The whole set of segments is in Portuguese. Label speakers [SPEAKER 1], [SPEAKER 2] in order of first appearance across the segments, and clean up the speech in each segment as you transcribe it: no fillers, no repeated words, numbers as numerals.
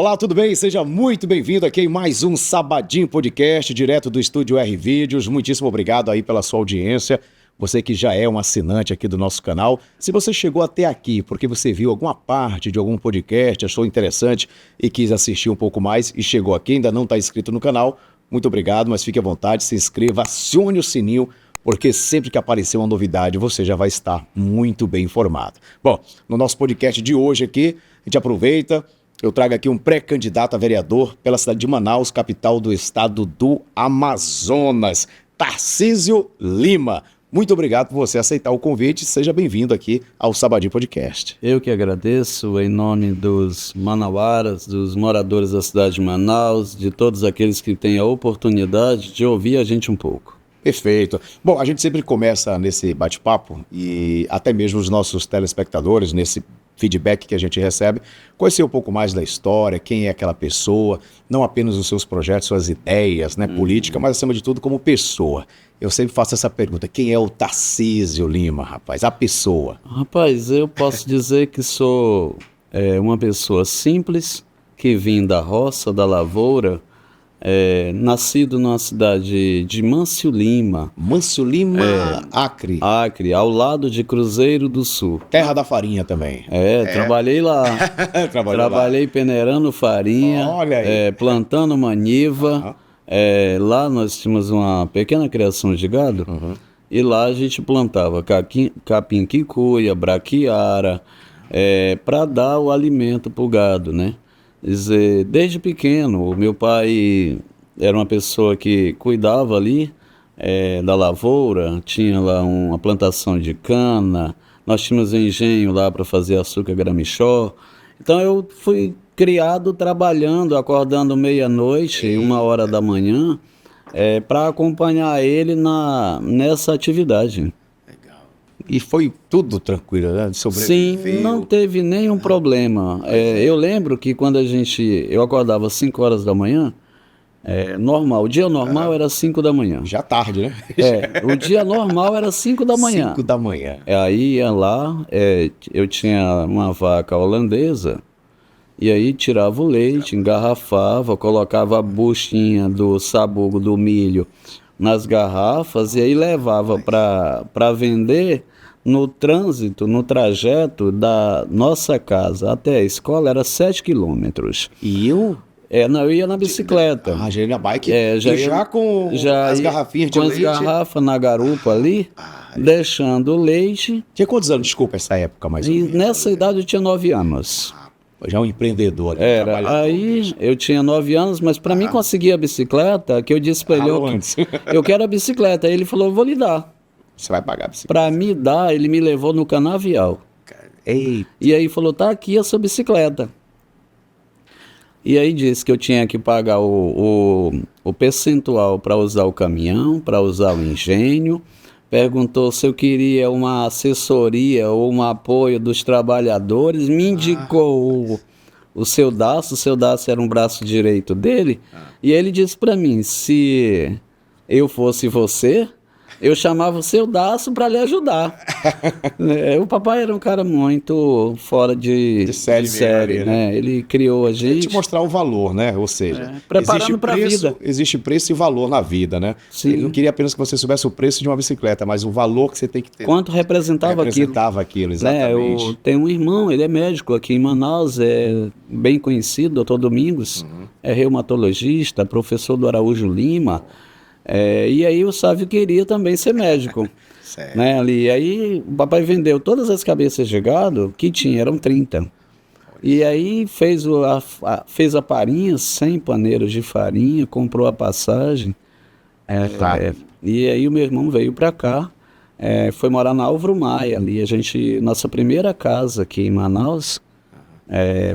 [SPEAKER 1] Olá, tudo bem? Seja muito bem-vindo aqui em mais um Sabadinho Podcast, direto do Estúdio R Vídeos. Muitíssimo obrigado aí pela sua audiência. Você que já é um assinante aqui do nosso canal. Se você chegou até aqui porque você viu alguma parte de algum podcast, achou interessante e quis assistir um pouco mais e chegou aqui, ainda não está inscrito no canal, muito obrigado, mas fique à vontade, se inscreva, acione o sininho, porque sempre que aparecer uma novidade, você já vai estar muito bem informado. Bom, no nosso podcast de hoje aqui, a gente aproveita, eu trago aqui um pré-candidato a vereador pela cidade de Manaus, capital do estado do Amazonas, Tarcísio Lima. Muito obrigado por você aceitar o convite, seja bem-vindo aqui ao Sabadinho Podcast.
[SPEAKER 2] Eu que agradeço em nome dos manauaras, dos moradores da cidade de Manaus, de todos aqueles que têm a oportunidade de ouvir a gente um pouco.
[SPEAKER 1] Perfeito. Bom, a gente sempre começa nesse bate-papo e até mesmo os nossos telespectadores, nesse feedback que a gente recebe, conhecer um pouco mais da história, quem é aquela pessoa, não apenas os seus projetos, suas ideias, né, política, mas acima de tudo como pessoa. Eu sempre faço essa pergunta, quem é o Tarcísio Lima, rapaz, a pessoa?
[SPEAKER 2] Rapaz, eu posso dizer que sou uma pessoa simples, que vim da roça, da lavoura, nascido na cidade de Mâncio Lima.
[SPEAKER 1] Mâncio Lima, Acre.
[SPEAKER 2] Acre, ao lado de Cruzeiro do Sul.
[SPEAKER 1] Terra da farinha também.
[SPEAKER 2] Trabalhei lá. Trabalhei peneirando farinha,
[SPEAKER 1] Olha aí.
[SPEAKER 2] plantando maniva. Lá nós tínhamos uma pequena criação de gado. E lá a gente plantava capim-quicuia, braquiara, para dar o alimento para o gado, né? Dizer, desde pequeno, o meu pai era uma pessoa que cuidava ali da lavoura, tinha lá uma plantação de cana, nós tínhamos engenho lá para fazer açúcar gramichó. Então eu fui criado trabalhando, acordando meia-noite, 1h da manhã, para acompanhar ele nessa atividade.
[SPEAKER 1] E foi tudo tranquilo, né?
[SPEAKER 2] Sim, não teve nenhum problema. Eu lembro que quando eu acordava às 5h da manhã, normal, o dia normal era 5 da manhã.
[SPEAKER 1] Já tarde, né?
[SPEAKER 2] O dia normal era 5 da manhã.
[SPEAKER 1] 5 da manhã.
[SPEAKER 2] Aí ia lá, eu tinha uma vaca holandesa, e aí tirava o leite, engarrafava, colocava a buchinha do sabugo do milho nas garrafas e aí levava para vender. No trânsito, no trajeto da nossa casa até a escola era 7 quilômetros.
[SPEAKER 1] E eu?
[SPEAKER 2] Eu ia na bicicleta.
[SPEAKER 1] Já ia na bike? Com as garrafinhas de leite?
[SPEAKER 2] Com as garrafas na garupa ali, deixando o leite.
[SPEAKER 1] Tinha quantos anos, desculpa, essa época mais ou menos?
[SPEAKER 2] Nessa idade eu tinha 9 anos.
[SPEAKER 1] Já um empreendedor.
[SPEAKER 2] Aí eu tinha 9 anos, mas para mim conseguir a bicicleta, que eu disse para ele, eu quero a bicicleta. Aí ele falou, eu vou lhe dar.
[SPEAKER 1] Você vai pagar a bicicleta?
[SPEAKER 2] Para me dar, ele me levou no canavial.
[SPEAKER 1] Eita.
[SPEAKER 2] E aí falou, tá aqui a sua bicicleta. E aí disse que eu tinha que pagar o percentual para usar o caminhão, para usar o engenho. Perguntou se eu queria uma assessoria ou um apoio dos trabalhadores. Me indicou o seu Daço era um braço direito dele. E ele disse para mim, se eu fosse você, eu chamava o seu Daço para lhe ajudar. O papai era um cara muito fora de série, né? Ele criou a gente.
[SPEAKER 1] Te mostrar o valor, né? Ou seja,
[SPEAKER 2] preparando para a vida.
[SPEAKER 1] Existe preço e valor na vida, né?
[SPEAKER 2] Sim.
[SPEAKER 1] Ele não queria apenas que você soubesse o preço de uma bicicleta, mas o valor que você tem que ter.
[SPEAKER 2] Quanto representava
[SPEAKER 1] aquilo, exatamente.
[SPEAKER 2] Eu tenho um irmão, ele é médico aqui em Manaus, é bem conhecido, doutor Domingos, é reumatologista, professor do Araújo Lima. E aí o Sávio queria também ser médico. Né, ali. E aí o papai vendeu todas as cabeças de gado que tinha, eram 30. E aí fez a farinha, 100 paneiros de farinha, comprou a passagem. E aí o meu irmão veio para cá, foi morar na Álvaro Maia ali. Nossa primeira casa aqui em Manaus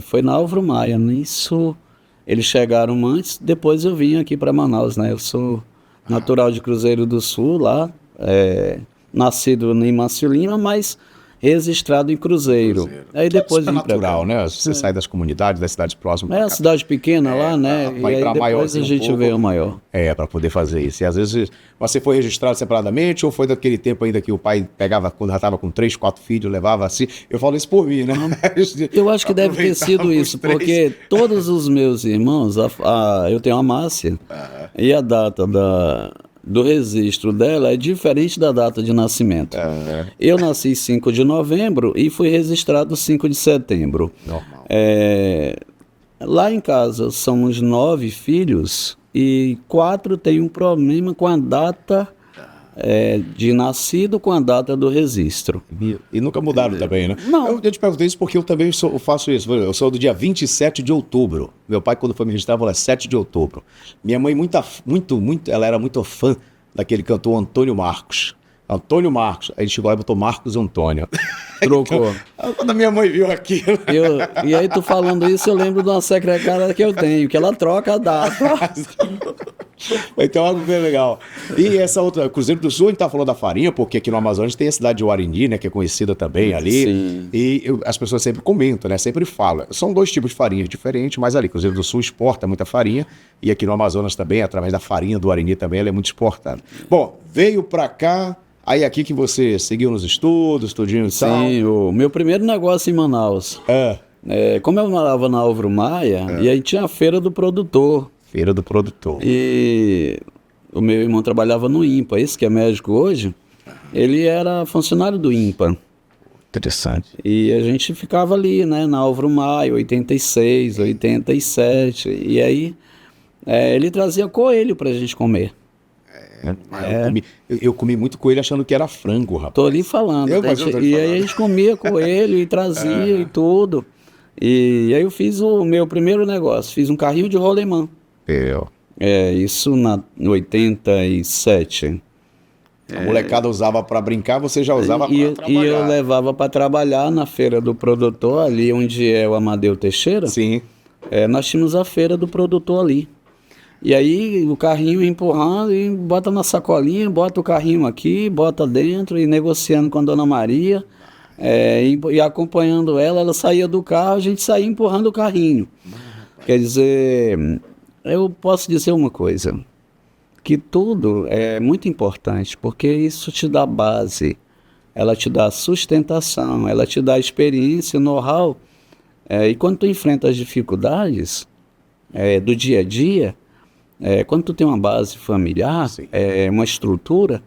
[SPEAKER 2] foi na Álvaro Maia. Nisso eles chegaram antes, depois eu vim aqui para Manaus, né? Eu sou natural de Cruzeiro do Sul, lá, nascido em Mâncio Lima, mas registrado em Cruzeiro. Aí depois
[SPEAKER 1] é
[SPEAKER 2] vim pra cá.
[SPEAKER 1] natural, né? Você sai das comunidades, das cidades próximas.
[SPEAKER 2] É a cidade pequena lá, né?
[SPEAKER 1] vai
[SPEAKER 2] E aí
[SPEAKER 1] pra
[SPEAKER 2] depois
[SPEAKER 1] maiorzinho
[SPEAKER 2] a gente
[SPEAKER 1] um pouco.
[SPEAKER 2] veio maior.
[SPEAKER 1] Para poder fazer isso. E às vezes você foi registrado separadamente ou foi daquele tempo ainda que o pai pegava, quando já estava com 3, 4 filhos, levava assim. Eu falo isso por mim, né?
[SPEAKER 2] Eu acho que deve ter sido
[SPEAKER 1] Aproveitava
[SPEAKER 2] isso,
[SPEAKER 1] os 3.
[SPEAKER 2] porque todos os meus irmãos, eu tenho a Márcia, e a data do registro dela é diferente da data de nascimento. Eu nasci 5 de novembro e fui registrado 5 de setembro.
[SPEAKER 1] Normal.
[SPEAKER 2] Lá em casa somos 9 filhos e 4 têm um problema com a data de nascido com a data do registro.
[SPEAKER 1] E nunca mudaram também, né?
[SPEAKER 2] Não.
[SPEAKER 1] Eu te perguntei isso porque eu também eu faço isso. Eu sou do dia 27 de outubro. Meu pai, quando foi me registrar, falou 7 de outubro. Minha mãe, ela era muito fã daquele cantor Antônio Marcos. Antônio Marcos. Aí ele chegou lá e botou Marcos Antônio.
[SPEAKER 2] Trocou.
[SPEAKER 1] Quando a minha mãe viu aquilo...
[SPEAKER 2] E aí, tu falando isso, eu lembro de uma secretária que eu tenho, que ela troca a data.
[SPEAKER 1] Então, algo bem legal. E essa outra, Cruzeiro do Sul, a gente tá falando da farinha, porque aqui no Amazonas tem a cidade de Uarini, né, que é conhecida também ali.
[SPEAKER 2] Sim.
[SPEAKER 1] E as pessoas sempre comentam, né, sempre falam. São 2 tipos de farinhas diferentes, mas ali, Cruzeiro do Sul exporta muita farinha, e aqui no Amazonas também, através da farinha do Uarini também, ela é muito exportada. Bom, veio pra cá, aí aqui que você seguiu nos estudos, tudinho e tal.
[SPEAKER 2] Sim, o meu primeiro negócio em Manaus. Como eu morava na Álvaro Maia, e aí tinha a feira do produtor.
[SPEAKER 1] Feira do produtor.
[SPEAKER 2] E o meu irmão trabalhava no INPA, esse que é médico hoje, ele era funcionário do INPA.
[SPEAKER 1] Interessante.
[SPEAKER 2] E a gente ficava ali, né, na Álvaro Maia, 86, 87, e aí ele trazia coelho pra gente comer.
[SPEAKER 1] Eu comi muito coelho achando que era frango, rapaz.
[SPEAKER 2] Tô ali falando. E aí a gente comia coelho e trazia e tudo. E aí eu fiz o meu primeiro negócio, fiz um carrinho de rolemã. Isso no 87.
[SPEAKER 1] A molecada usava para brincar, você já usava para trabalhar.
[SPEAKER 2] E eu levava para trabalhar na feira do produtor, ali onde é o Amadeu Teixeira.
[SPEAKER 1] Sim.
[SPEAKER 2] Nós tínhamos a feira do produtor ali. E aí o carrinho empurrando e bota na sacolinha, bota o carrinho aqui, bota dentro e negociando com a Dona Maria. E acompanhando ela saía do carro, a gente saía empurrando o carrinho. Quer dizer, eu posso dizer uma coisa, que tudo é muito importante, porque isso te dá base, ela te dá sustentação, ela te dá experiência, know-how, e quando tu enfrenta as dificuldades do dia a dia, quando tu tem uma base familiar, uma estrutura,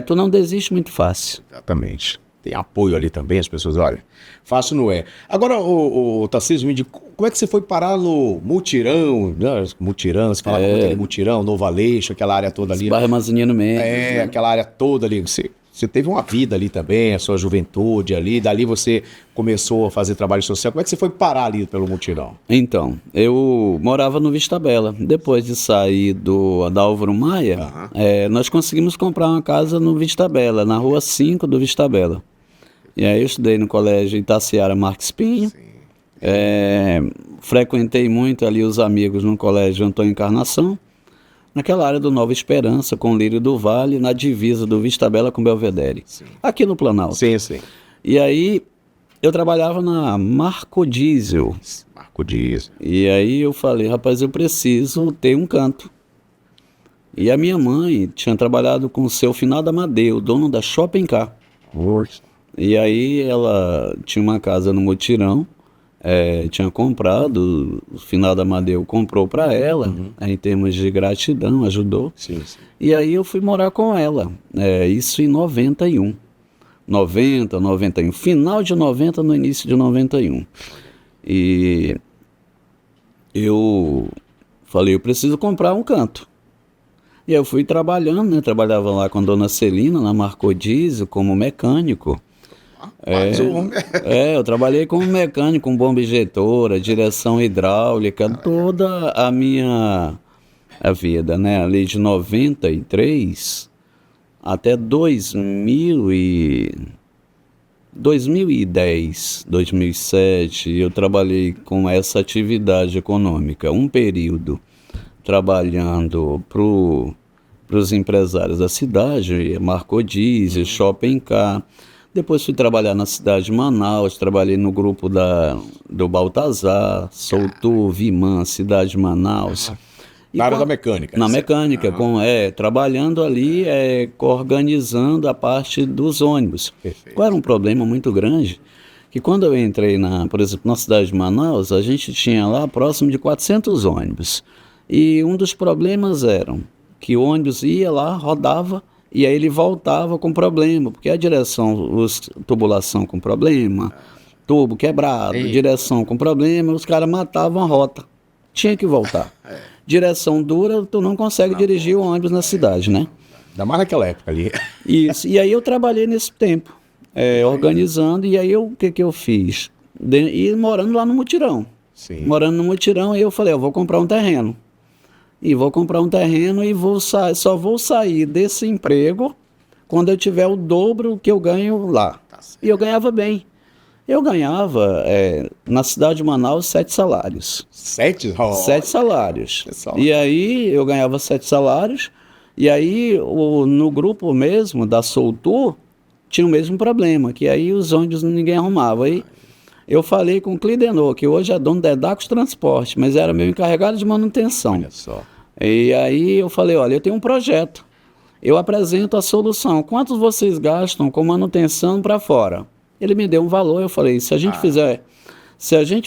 [SPEAKER 2] tu não desiste muito fácil.
[SPEAKER 1] Exatamente. Tem apoio ali também, as pessoas, olha, fácil não é. Agora, o Tarcísio, me diga, como é que você foi parar no Mutirão, né? Mutirão, você falava muito ali, Mutirão, Novo Aleixo, aquela área toda ali.
[SPEAKER 2] Bairro Amazonino Mendes. Né?
[SPEAKER 1] Aquela área toda ali. Você teve uma vida ali também, a sua juventude ali, dali você começou a fazer trabalho social. Como é que você foi parar ali pelo Mutirão?
[SPEAKER 2] Então, eu morava no Vista Bela. Depois de sair da Álvaro Maia, nós conseguimos comprar uma casa no Vista Bela, na rua 5 do Vista Bela. E aí eu estudei no colégio Itaciara Marques Pinho. Frequentei muito ali os amigos no colégio Antônio Encarnação, naquela área do Nova Esperança, com Lírio do Vale, na divisa do Vista Bela com Belvedere, aqui no Planalto.
[SPEAKER 1] Sim, sim.
[SPEAKER 2] E aí eu trabalhava na Marco Diesel.
[SPEAKER 1] Marco Diesel.
[SPEAKER 2] E aí eu falei, rapaz, eu preciso ter um canto. E a minha mãe tinha trabalhado com o seu finado Amadeu, dono da Shopping Car. E aí ela tinha uma casa no Mutirão, tinha comprado, o finado Amadeu comprou para ela, em termos de gratidão, ajudou.
[SPEAKER 1] Sim.
[SPEAKER 2] E aí eu fui morar com ela, isso em 91. 90, 91, final de 90, no início de 91. E eu falei, eu preciso comprar um canto. E aí eu fui trabalhando, né? Trabalhava lá com a dona Celina, na Marco Diesel, como mecânico. Eu trabalhei como mecânico, com bomba injetora, direção hidráulica, toda a minha vida, né? Ali de 93 até 2010, 2007, eu trabalhei com essa atividade econômica, um período trabalhando para os empresários da cidade, Marco Diesel, Shopping Car. Depois fui trabalhar na cidade de Manaus, trabalhei no grupo do Baltazar, Soltu, Vimã, cidade de Manaus.
[SPEAKER 1] Na área da mecânica.
[SPEAKER 2] Na mecânica, trabalhando ali, organizando a parte dos ônibus.
[SPEAKER 1] Perfeito.
[SPEAKER 2] Qual era um problema muito grande? Que quando eu entrei, por exemplo, na cidade de Manaus, a gente tinha lá próximo de 400 ônibus. E um dos problemas era que o ônibus ia lá, rodava, e aí ele voltava com problema, porque a direção, tubulação com problema, tubo quebrado, direção com problema, os caras matavam a rota. Tinha que voltar. Direção dura, tu não consegue dirigir o ônibus na cidade, né?
[SPEAKER 1] Ainda mais naquela época ali.
[SPEAKER 2] Isso. E aí eu trabalhei nesse tempo, organizando, e aí o que eu fiz? E morando lá no Mutirão.
[SPEAKER 1] Sim.
[SPEAKER 2] Morando no Mutirão, aí eu falei, eu vou comprar um terreno. E vou comprar um terreno e só vou sair desse emprego quando eu tiver o dobro que eu ganho lá. E eu ganhava bem. Eu ganhava, na cidade de Manaus, 7 salários.
[SPEAKER 1] 7?
[SPEAKER 2] 7 salários.
[SPEAKER 1] Pessoal.
[SPEAKER 2] E aí eu ganhava 7 salários. E aí no grupo mesmo, da Soltur, tinha o mesmo problema, que aí os ônibus ninguém arrumava. Aí eu falei com o Clidenor, que hoje é dono da Edacos Transporte, mas era meu encarregado de manutenção.
[SPEAKER 1] Olha só.
[SPEAKER 2] E aí eu falei, olha, eu tenho um projeto. Eu apresento a solução. Quantos vocês gastam com manutenção para fora? Ele me deu um valor, eu falei, se a gente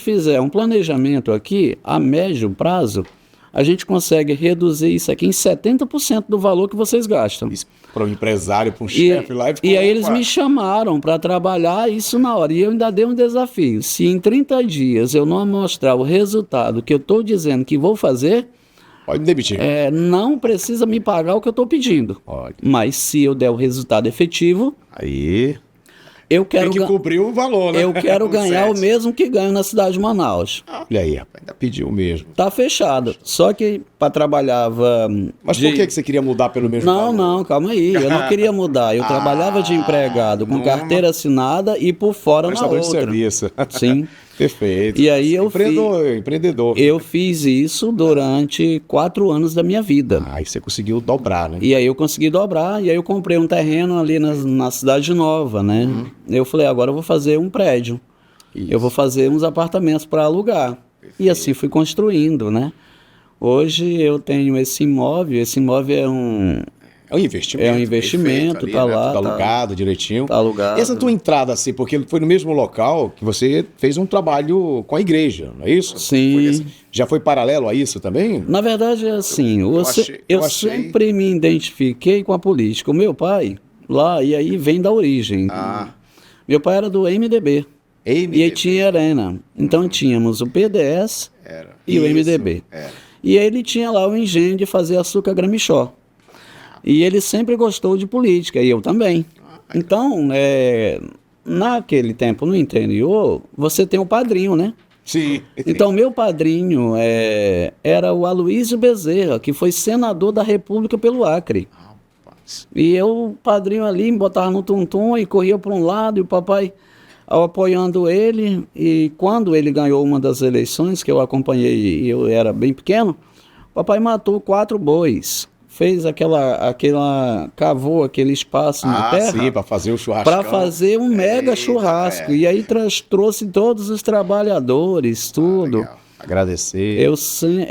[SPEAKER 2] fizer um planejamento aqui, a médio prazo, a gente consegue reduzir isso aqui em 70% do valor que vocês gastam.
[SPEAKER 1] Isso para um empresário, para um chefe lá.
[SPEAKER 2] E aí eles me chamaram para trabalhar isso na hora. E eu ainda dei um desafio. Se em 30 dias eu não mostrar o resultado que eu estou dizendo que vou fazer,
[SPEAKER 1] pode me demitir.
[SPEAKER 2] não precisa me pagar o que eu estou pedindo.
[SPEAKER 1] Pode.
[SPEAKER 2] Mas se eu der o resultado efetivo,
[SPEAKER 1] Aí
[SPEAKER 2] eu quero
[SPEAKER 1] tem que cobrir o valor, né?
[SPEAKER 2] Eu quero ganhar o mesmo que ganho na cidade de Manaus.
[SPEAKER 1] Olha aí, rapaz, ainda pediu mesmo.
[SPEAKER 2] Tá fechado. Só que para trabalhava.
[SPEAKER 1] Mas por que você queria mudar pelo mesmo valor?
[SPEAKER 2] Não, calma aí. Eu não queria mudar. Eu trabalhava de empregado com carteira assinada e por fora na outra.
[SPEAKER 1] De serviço.
[SPEAKER 2] Sim.
[SPEAKER 1] Perfeito.
[SPEAKER 2] E aí eu
[SPEAKER 1] empreendedor.
[SPEAKER 2] Eu fiz isso durante 4 anos da minha vida.
[SPEAKER 1] Aí você conseguiu dobrar, né?
[SPEAKER 2] E aí eu consegui dobrar, e aí eu comprei um terreno ali na Cidade Nova, né? Eu falei, agora eu vou fazer um prédio.
[SPEAKER 1] Isso.
[SPEAKER 2] Eu vou fazer uns apartamentos para alugar. Perfeito. E assim fui construindo, né? Hoje eu tenho esse imóvel é um...
[SPEAKER 1] É um investimento.
[SPEAKER 2] É um investimento,
[SPEAKER 1] ali,
[SPEAKER 2] tá
[SPEAKER 1] né?
[SPEAKER 2] lá.
[SPEAKER 1] Tudo alugado direitinho.
[SPEAKER 2] Tá alugado.
[SPEAKER 1] E essa tua entrada, assim, porque foi no mesmo local que você fez um trabalho com a igreja, não é isso?
[SPEAKER 2] Sim.
[SPEAKER 1] Já foi paralelo a isso também?
[SPEAKER 2] Na verdade é assim, eu sempre me identifiquei com a política. O meu pai, lá, e aí vem da origem. Meu pai era do MDB. E aí tinha Arena. Então tínhamos o PDS e o MDB. E ele tinha lá o engenho de fazer açúcar Gramixó. E ele sempre gostou de política, e eu também. Então, naquele tempo, no interior, você tem o padrinho, né?
[SPEAKER 1] Sim.
[SPEAKER 2] Então, meu padrinho era o Aloysio Bezerra, que foi senador da República pelo Acre. E eu, o padrinho ali, me botava no tum-tum e corria para um lado, e o papai apoiando ele. E quando ele ganhou uma das eleições, que eu acompanhei e eu era bem pequeno, o papai matou 4 bois. Fez cavou aquele espaço na terra.
[SPEAKER 1] Sim, para fazer o churrasco.
[SPEAKER 2] Para fazer um mega churrasco. E aí trouxe todos os trabalhadores, tudo.
[SPEAKER 1] Legal. Agradecer.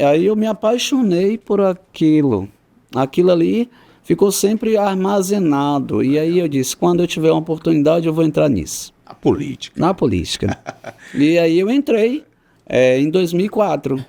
[SPEAKER 2] Aí eu me apaixonei por aquilo. Aquilo ali ficou sempre armazenado. E aí eu disse, quando eu tiver uma oportunidade, eu vou entrar nisso. Na política. E aí eu entrei em 2004.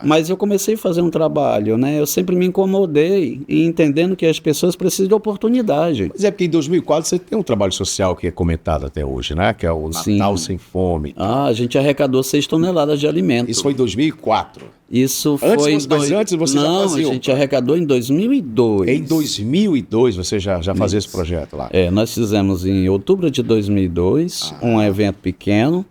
[SPEAKER 2] Mas eu comecei a fazer um trabalho, né? Eu sempre me incomodei e entendendo que as pessoas precisam de oportunidade.
[SPEAKER 1] Mas é porque em 2004 você tem um trabalho social que é comentado até hoje, né? Que é o Natal Sem Fome.
[SPEAKER 2] A gente arrecadou 6 toneladas de alimento.
[SPEAKER 1] Isso foi em 2004?
[SPEAKER 2] Isso foi...
[SPEAKER 1] Mas antes você já fazia...
[SPEAKER 2] Não, a gente arrecadou em 2002.
[SPEAKER 1] Em 2002 você já fazia esse projeto lá?
[SPEAKER 2] Nós fizemos em outubro de 2002 um evento pequeno.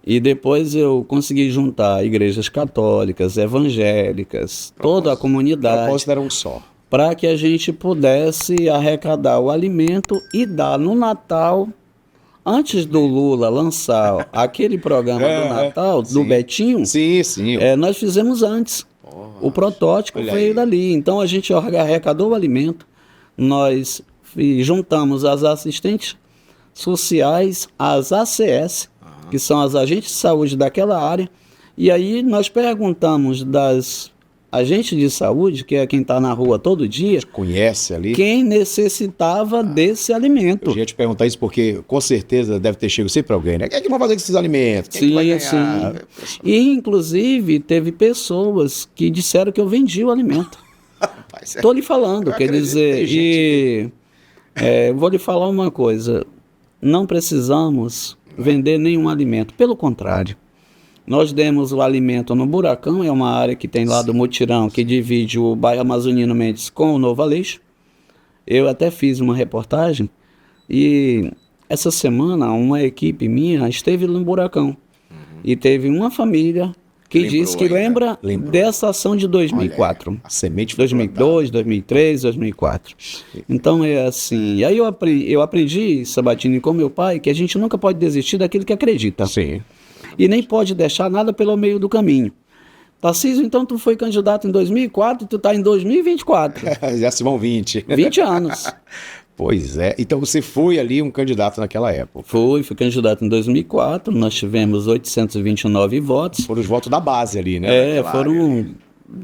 [SPEAKER 2] E depois eu consegui juntar igrejas católicas, evangélicas, toda a comunidade. O
[SPEAKER 1] propósito era um só.
[SPEAKER 2] Para que a gente pudesse arrecadar o alimento e dar no Natal, antes do Lula lançar aquele programa do Natal, do Betinho, nós fizemos antes. O protótipo veio dali. Então a gente arrecadou o alimento, nós juntamos as assistentes sociais, as ACS, que são as agentes de saúde daquela área, e aí nós perguntamos das agentes de saúde, que é quem está na rua todo dia,
[SPEAKER 1] Conhece ali?
[SPEAKER 2] quem necessitava desse alimento.
[SPEAKER 1] Eu ia te perguntar isso porque com certeza deve ter chegado sempre alguém, né? Quem é que vai fazer com esses alimentos? Quem é que vai ganhar?
[SPEAKER 2] E inclusive teve pessoas que disseram que eu vendi o alimento.
[SPEAKER 1] Rapaz,
[SPEAKER 2] Estou lhe falando,
[SPEAKER 1] Eu
[SPEAKER 2] quer
[SPEAKER 1] acredito,
[SPEAKER 2] dizer,
[SPEAKER 1] tem gente
[SPEAKER 2] vou lhe falar uma coisa, não precisamos vender nenhum alimento, pelo contrário. Nós demos o alimento no Buracão, é uma área que tem lá do Mutirão, que divide o bairro Amazonino Mendes com o Novo Aleixo. Eu até fiz uma reportagem e essa semana uma equipe minha esteve no Buracão e teve uma família que
[SPEAKER 1] Lembrou
[SPEAKER 2] disse que
[SPEAKER 1] ainda.
[SPEAKER 2] lembra dessa ação de 2004.
[SPEAKER 1] a semente foi
[SPEAKER 2] 2002, 2003, 2004. Então é assim. E aí eu aprendi, Sabatini, com meu pai, que a gente nunca pode desistir daquilo que acredita.
[SPEAKER 1] Sim.
[SPEAKER 2] E nem pode deixar nada pelo meio do caminho. Tarcísio, então tu foi candidato em 2004 e tu está em 2024.
[SPEAKER 1] Já se vão 20.
[SPEAKER 2] 20 anos.
[SPEAKER 1] Pois é. Então você foi ali um candidato naquela época.
[SPEAKER 2] Fui Nós tivemos 829 votos.
[SPEAKER 1] Foram os votos da base ali, né? Naquela área ali.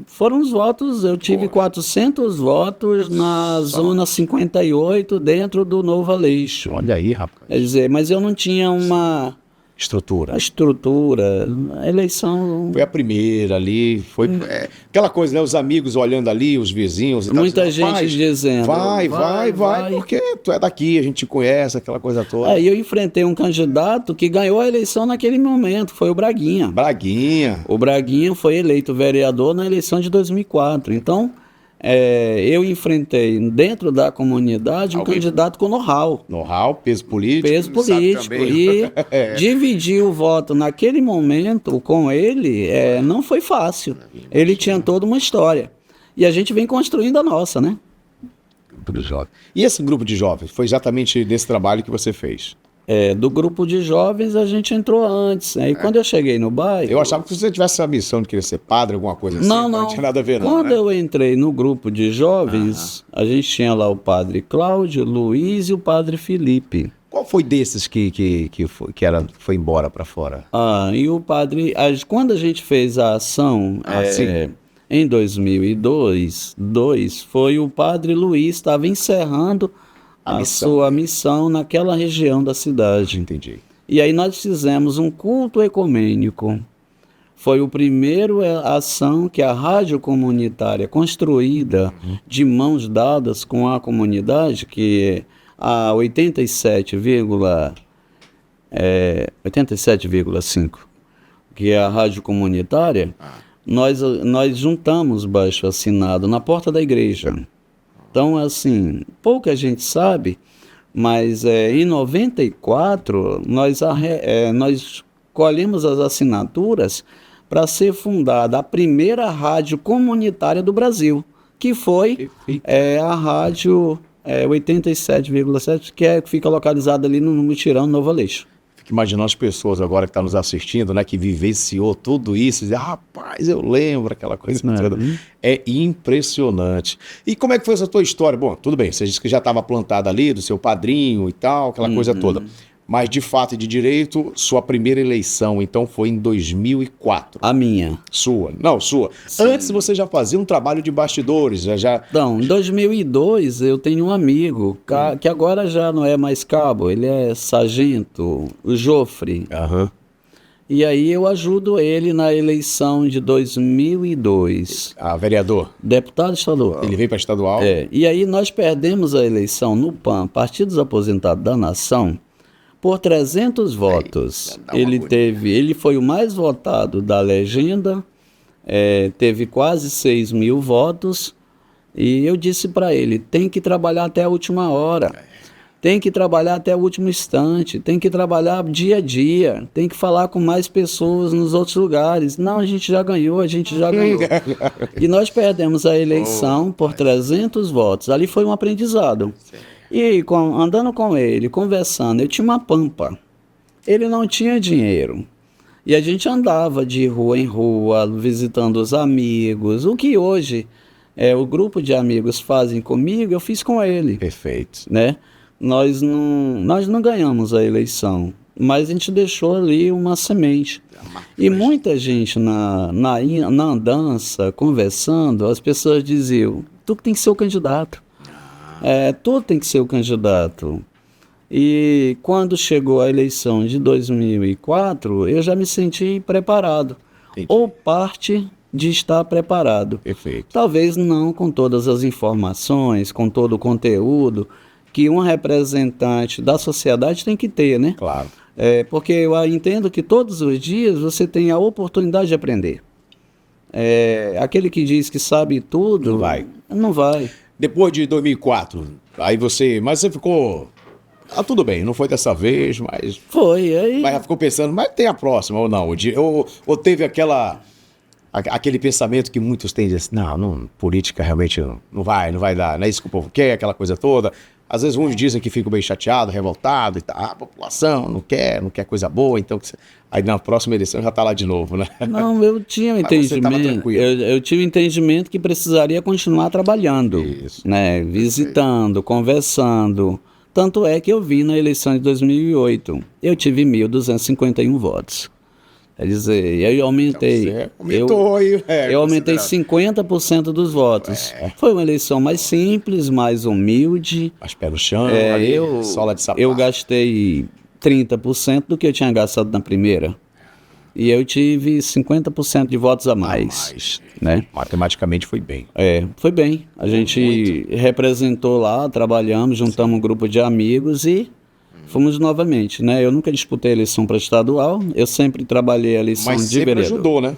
[SPEAKER 2] Foram os votos, eu tive 400 votos na zona 58 dentro do Novo Aleixo.
[SPEAKER 1] Olha aí, rapaz.
[SPEAKER 2] Quer dizer, mas eu não tinha uma
[SPEAKER 1] Estrutura.
[SPEAKER 2] estrutura, a eleição...
[SPEAKER 1] Foi a primeira ali, foi aquela coisa, né? Os amigos olhando ali, os vizinhos. E tal,
[SPEAKER 2] Muita
[SPEAKER 1] dizendo,
[SPEAKER 2] gente
[SPEAKER 1] "Rapaz,
[SPEAKER 2] dizendo,
[SPEAKER 1] vai, porque tu é daqui, a gente te conhece, aquela coisa toda.
[SPEAKER 2] Aí eu enfrentei um candidato que ganhou a eleição naquele momento, foi o Braguinha.
[SPEAKER 1] Braguinha.
[SPEAKER 2] O Braguinha foi eleito vereador na eleição de 2004. Então, eu enfrentei dentro da comunidade um candidato com know-how.
[SPEAKER 1] Know-how, peso político.
[SPEAKER 2] Peso
[SPEAKER 1] sabe
[SPEAKER 2] político.
[SPEAKER 1] também.
[SPEAKER 2] E dividir o voto naquele momento com ele não foi fácil. Ele tinha toda uma história. E a gente vem construindo a nossa, né?
[SPEAKER 1] Grupo de jovens. E esse grupo de jovens, foi exatamente desse trabalho que você fez?
[SPEAKER 2] Do grupo de jovens a gente entrou antes. Aí quando eu cheguei no bairro...
[SPEAKER 1] Eu achava que você tivesse a missão de querer ser padre, alguma coisa assim.
[SPEAKER 2] Não.
[SPEAKER 1] tinha nada a ver, não.
[SPEAKER 2] Quando
[SPEAKER 1] né?
[SPEAKER 2] eu entrei no grupo de jovens, a gente tinha lá o padre Cláudio, Luiz e o padre Felipe.
[SPEAKER 1] Qual foi desses que foi embora para fora?
[SPEAKER 2] E o padre... Quando a gente fez a ação
[SPEAKER 1] sim.
[SPEAKER 2] em 2002, foi o padre Luiz, estava encerrando a sua missão naquela região da cidade.
[SPEAKER 1] Entendi.
[SPEAKER 2] E aí nós fizemos um culto ecumênico. Foi o primeiro ação que a rádio comunitária construída de mãos dadas com a comunidade, que a 87,5, que é a rádio comunitária, nós juntamos baixo assinado na porta da igreja. Então, assim, pouca gente sabe, mas em 94 nós colhemos as assinaturas para ser fundada a primeira rádio comunitária do Brasil, que foi a rádio 87,7, que fica localizada ali no Mutirão, Novo Aleixo.
[SPEAKER 1] Fico imaginando as pessoas agora que estão nos assistindo, né, que vivenciou tudo isso, e dizer, rapaz, eu lembro aquela coisa toda. É impressionante. E como é que foi essa tua história? Bom, tudo bem, você disse que já estava plantada ali, do seu padrinho e tal, aquela coisa toda. Mas, de fato e de direito, sua primeira eleição, então, foi em 2004.
[SPEAKER 2] A minha.
[SPEAKER 1] Sua. Não, sua. Sim. Antes você já fazia um trabalho de bastidores, já...
[SPEAKER 2] Então, em 2002 eu tenho um amigo, que agora já não é mais cabo, ele é sargento, o Jofre. E aí eu ajudo ele na eleição de 2002.
[SPEAKER 1] Vereador?
[SPEAKER 2] Deputado estadual.
[SPEAKER 1] Ele veio para estadual?
[SPEAKER 2] E aí nós perdemos a eleição no PAN, Partido dos Aposentados da Nação, por 300 votos. Ele foi o mais votado da legenda, teve quase 6 mil votos, e eu disse para ele, tem que trabalhar até a última hora, tem que trabalhar até o último instante, tem que trabalhar dia a dia, tem que falar com mais pessoas nos outros lugares. Não, a gente já ganhou. E nós perdemos a eleição por 300 votos. Ali foi um aprendizado. E andando com ele, conversando, eu tinha uma pampa. Ele não tinha dinheiro. E a gente andava de rua em rua, visitando os amigos. O que hoje o grupo de amigos fazem comigo, eu fiz com ele.
[SPEAKER 1] Perfeito.
[SPEAKER 2] Né? nós não ganhamos a eleição, mas a gente deixou ali uma semente. E muita gente na andança, conversando, as pessoas diziam, tu tem que ser o candidato. Tu tem que ser o candidato. E quando chegou a eleição de 2004, eu já me senti preparado.
[SPEAKER 1] Entendi.
[SPEAKER 2] Ou parte de estar preparado.
[SPEAKER 1] Perfeito.
[SPEAKER 2] Talvez não com todas as informações, com todo o conteúdo que um representante da sociedade tem que ter, né?
[SPEAKER 1] Claro.
[SPEAKER 2] Porque eu entendo que todos os dias você tem a oportunidade de aprender. Aquele que diz que sabe tudo... Não vai.
[SPEAKER 1] Depois de 2004, mas você ficou... tudo bem, não foi dessa vez, mas...
[SPEAKER 2] Foi, aí...
[SPEAKER 1] Mas ficou pensando, mas tem a próxima ou não? Ou teve aquele pensamento que muitos têm, assim, não, política realmente não vai dar, não é isso que o povo quer, aquela coisa toda. Às vezes uns dizem que ficam bem chateados, revoltados, e tá, a população não quer coisa boa, então... Aí na próxima eleição já está lá de novo, né?
[SPEAKER 2] Não, eu tinha um entendimento. Eu tinha um entendimento que precisaria continuar trabalhando, né? Visitando, conversando. Tanto é que eu vi na eleição de 2008, eu tive 1.251 votos. Quer dizer, eu aumentei. Eu aumentei 50% dos votos. Foi uma eleição mais simples, mais humilde.
[SPEAKER 1] Mais pé no chão, sola de sapato.
[SPEAKER 2] Eu gastei 30% do que eu tinha gastado na primeira. E eu tive 50% de votos a mais. Né?
[SPEAKER 1] Matematicamente foi bem.
[SPEAKER 2] Foi bem. A gente representou lá, trabalhamos, juntamos um grupo de amigos e fomos novamente. Né? Eu nunca disputei a eleição para estadual, eu sempre trabalhei a eleição de vereador.
[SPEAKER 1] Mas sempre ajudou, né?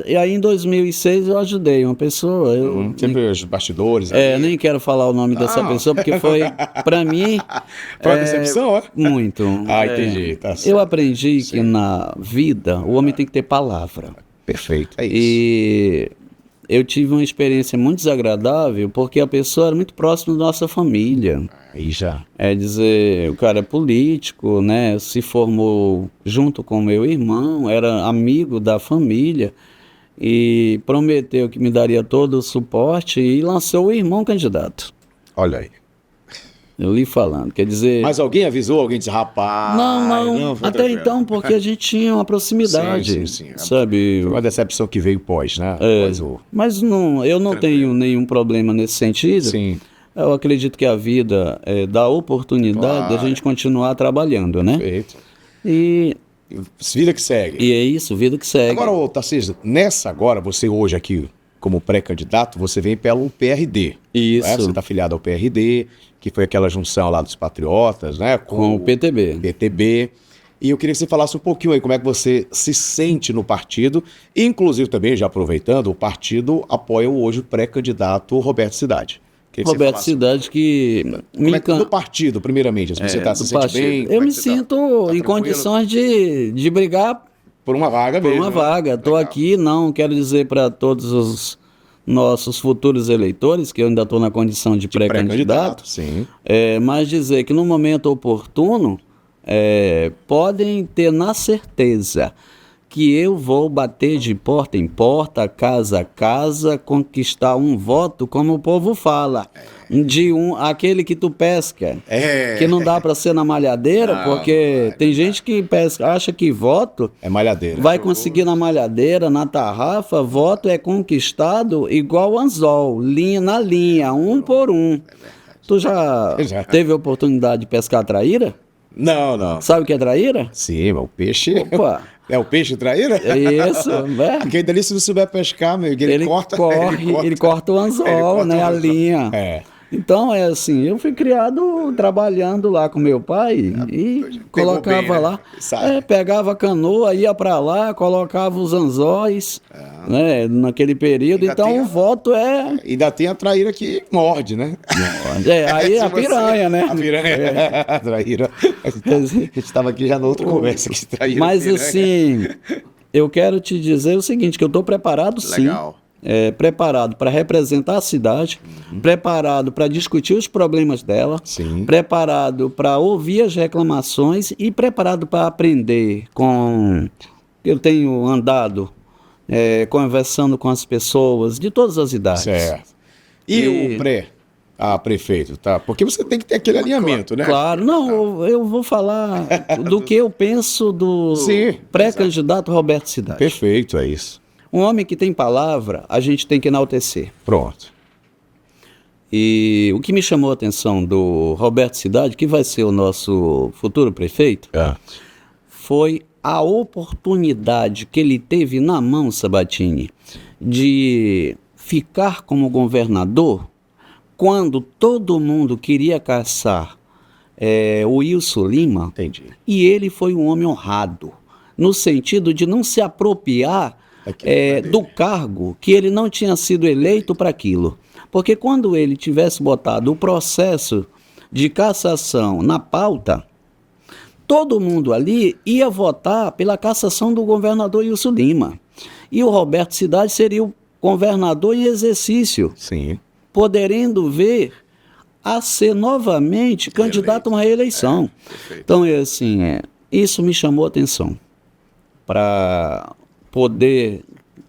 [SPEAKER 2] E aí em 2006 eu ajudei uma pessoa.
[SPEAKER 1] Sempre os bastidores.
[SPEAKER 2] Nem quero falar o nome dessa pessoa, porque foi, para mim...
[SPEAKER 1] Foi uma decepção,
[SPEAKER 2] Muito.
[SPEAKER 1] Entendi. Tá certo.
[SPEAKER 2] Eu aprendi que na vida o homem tem que ter palavra.
[SPEAKER 1] Perfeito, é isso.
[SPEAKER 2] E eu tive uma experiência muito desagradável, porque a pessoa era muito próxima da nossa família.
[SPEAKER 1] Aí já.
[SPEAKER 2] Dizer, o cara é político, né? Se formou junto com meu irmão, era amigo da família e prometeu que me daria todo o suporte e lançou o irmão candidato.
[SPEAKER 1] Olha aí.
[SPEAKER 2] Eu lhe falando, quer dizer...
[SPEAKER 1] Mas alguém avisou? Alguém disse, rapaz...
[SPEAKER 2] Não, até tranquilo. Então, porque a gente tinha uma proximidade,
[SPEAKER 1] sim.
[SPEAKER 2] Sabe?
[SPEAKER 1] Foi uma decepção que veio pós, né?
[SPEAKER 2] Mas eu não tenho nenhum problema nesse sentido.
[SPEAKER 1] Sim.
[SPEAKER 2] Eu acredito que a vida dá oportunidade da gente continuar trabalhando, né?
[SPEAKER 1] Perfeito.
[SPEAKER 2] E
[SPEAKER 1] vida que segue.
[SPEAKER 2] E é isso, vida que segue.
[SPEAKER 1] Agora, Tarcísio, você hoje aqui, como pré-candidato, você vem pelo PRD.
[SPEAKER 2] Isso.
[SPEAKER 1] Né? Você está afiliado ao PRD, que foi aquela junção lá dos patriotas, né?
[SPEAKER 2] Com o PTB.
[SPEAKER 1] PTB. E eu queria que você falasse um pouquinho aí como é que você se sente no partido. Inclusive também, já aproveitando, o partido apoia hoje o pré-candidato Roberto Cidade.
[SPEAKER 2] Roberto Cidade, que...
[SPEAKER 1] Do partido, primeiramente, se você se sente bem...
[SPEAKER 2] Eu me sinto em condições de brigar
[SPEAKER 1] por uma vaga mesmo.
[SPEAKER 2] Por uma vaga. Estou aqui, não quero dizer para todos os nossos futuros eleitores, que eu ainda estou na condição de pré-candidato,
[SPEAKER 1] sim.
[SPEAKER 2] Mas dizer que no momento oportuno, podem ter na certeza que eu vou bater de porta em porta, casa a casa, conquistar um voto, como o povo fala, aquele que tu pesca, que não dá para ser na malhadeira, porque tem gente que pesca, acha que voto
[SPEAKER 1] é malhadeira.
[SPEAKER 2] Vai conseguir na malhadeira, na tarrafa, voto é conquistado igual anzol, linha na linha, um por um. Tu já teve a oportunidade de pescar traíra?
[SPEAKER 1] Não.
[SPEAKER 2] Sabe o que é traíra?
[SPEAKER 1] Sim, mas o peixe...
[SPEAKER 2] Opa!
[SPEAKER 1] É o peixe traíra?
[SPEAKER 2] É isso,
[SPEAKER 1] Porque dali, se não souber pescar, meu, ele
[SPEAKER 2] corta o anzol, né, a linha. Então, assim, eu fui criado trabalhando lá com meu pai e colocava bem, lá, pegava a canoa, ia para lá, colocava os anzóis, né, naquele período. Então, o voto
[SPEAKER 1] Ainda tem a traíra que morde, né?
[SPEAKER 2] Aí a piranha, né?
[SPEAKER 1] A piranha, a traíra. A gente estava aqui já na outra conversa. Que traíra,
[SPEAKER 2] mas, assim, eu quero te dizer o seguinte, que eu estou preparado, sim.
[SPEAKER 1] Legal.
[SPEAKER 2] Preparado para representar a cidade, preparado para discutir os problemas dela, preparado para ouvir as reclamações e preparado para aprender Eu tenho andado conversando com as pessoas de todas as idades.
[SPEAKER 1] Certo. E o pré? a prefeito, tá? Porque você tem que ter aquele alinhamento, né?
[SPEAKER 2] Claro, não, eu vou falar do que eu penso do pré-candidato Roberto Cidade.
[SPEAKER 1] Perfeito, é isso.
[SPEAKER 2] Um homem que tem palavra, a gente tem que enaltecer.
[SPEAKER 1] Pronto.
[SPEAKER 2] E o que me chamou a atenção do Roberto Cidade, que vai ser o nosso futuro prefeito, foi a oportunidade que ele teve na mão, Sabatini, de ficar como governador quando todo mundo queria caçar o Wilson Lima.
[SPEAKER 1] Entendi.
[SPEAKER 2] E ele foi um homem honrado, no sentido de não se apropriar do cargo que ele não tinha sido eleito para aquilo. Porque quando ele tivesse botado o processo de cassação na pauta, todo mundo ali ia votar pela cassação do governador Wilson Lima. E o Roberto Cidade seria o governador em exercício,
[SPEAKER 1] Sim.
[SPEAKER 2] podendo ver a ser novamente candidato a uma reeleição. Então, assim, isso me chamou a atenção para poder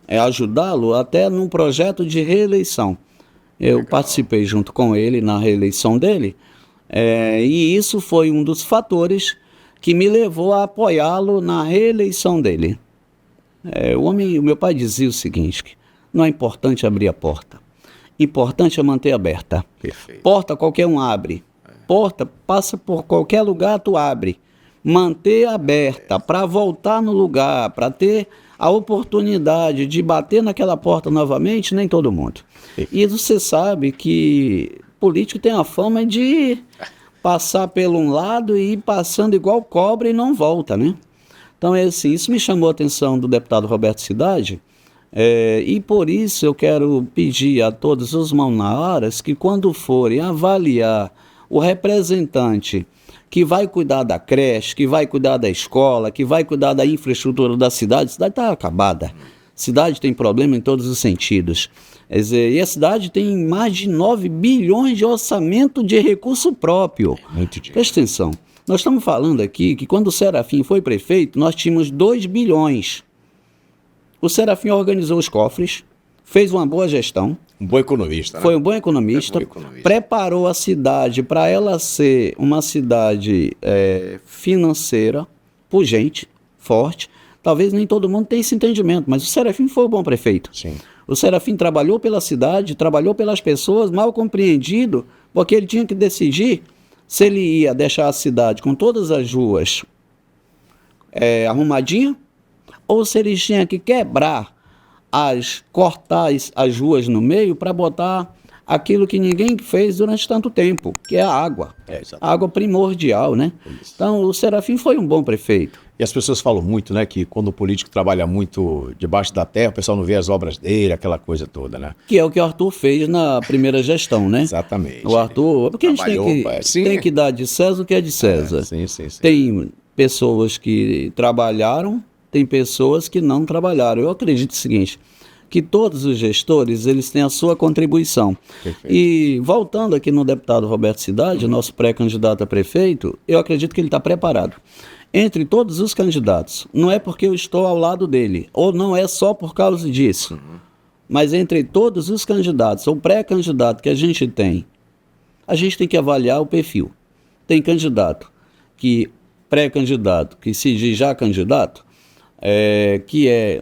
[SPEAKER 2] ajudá-lo até num projeto de reeleição. Eu participei junto com ele na reeleição dele, e isso foi um dos fatores que me levou a apoiá-lo na reeleição dele. O meu pai dizia o seguinte: que não é importante abrir a porta, importante é manter aberta.
[SPEAKER 1] Perfeito.
[SPEAKER 2] Porta qualquer um abre, porta passa por qualquer lugar, tu abre. Manter aberta para voltar no lugar, para ter a oportunidade de bater naquela porta novamente, nem todo mundo. E você sabe que político tem a fama de passar pelo um lado e ir passando igual cobra e não volta, né? Então, assim, isso me chamou a atenção do deputado Roberto Cidade, e por isso eu quero pedir a todos os mão-na-horas que, quando forem avaliar o representante que vai cuidar da creche, que vai cuidar da escola, que vai cuidar da infraestrutura da cidade, a cidade está acabada. A cidade tem problema em todos os sentidos. Quer dizer, e a cidade tem mais de 9 bilhões de orçamento de recurso próprio.
[SPEAKER 1] Muito dinheiro.
[SPEAKER 2] Presta atenção. Nós estamos falando aqui que quando o Serafim foi prefeito, nós tínhamos 2 bilhões. O Serafim organizou os cofres, fez uma boa gestão.
[SPEAKER 1] Um bom economista, né?
[SPEAKER 2] Foi um bom economista, preparou a cidade para ela ser uma cidade financeira, pujante, forte. Talvez nem todo mundo tenha esse entendimento, mas o Serafim foi um bom prefeito.
[SPEAKER 1] Sim.
[SPEAKER 2] O Serafim trabalhou pela cidade, trabalhou pelas pessoas, mal compreendido, porque ele tinha que decidir se ele ia deixar a cidade com todas as ruas arrumadinhas, ou se ele tinha que cortar as ruas no meio para botar aquilo que ninguém fez durante tanto tempo, que é a água. A água primordial, né? Então, o Serafim foi um bom prefeito.
[SPEAKER 1] E as pessoas falam muito, né, que quando o político trabalha muito debaixo da terra, o pessoal não vê as obras dele, aquela coisa toda, né?
[SPEAKER 2] Que é o que o Arthur fez na primeira gestão, né?
[SPEAKER 1] Exatamente.
[SPEAKER 2] O Arthur, porque a gente tem que dar de César o que é de César.
[SPEAKER 1] Sim.
[SPEAKER 2] Tem pessoas que trabalharam, tem pessoas que não trabalharam. Eu acredito o seguinte, que todos os gestores, eles têm a sua contribuição.
[SPEAKER 1] Perfeito.
[SPEAKER 2] E voltando aqui no deputado Roberto Cidade, nosso pré-candidato a prefeito, eu acredito que ele está preparado. Entre todos os candidatos, não é porque eu estou ao lado dele, ou não é só por causa disso, mas entre todos os candidatos, ou pré-candidato que a gente tem que avaliar o perfil. Tem pré-candidato que se diz já candidato,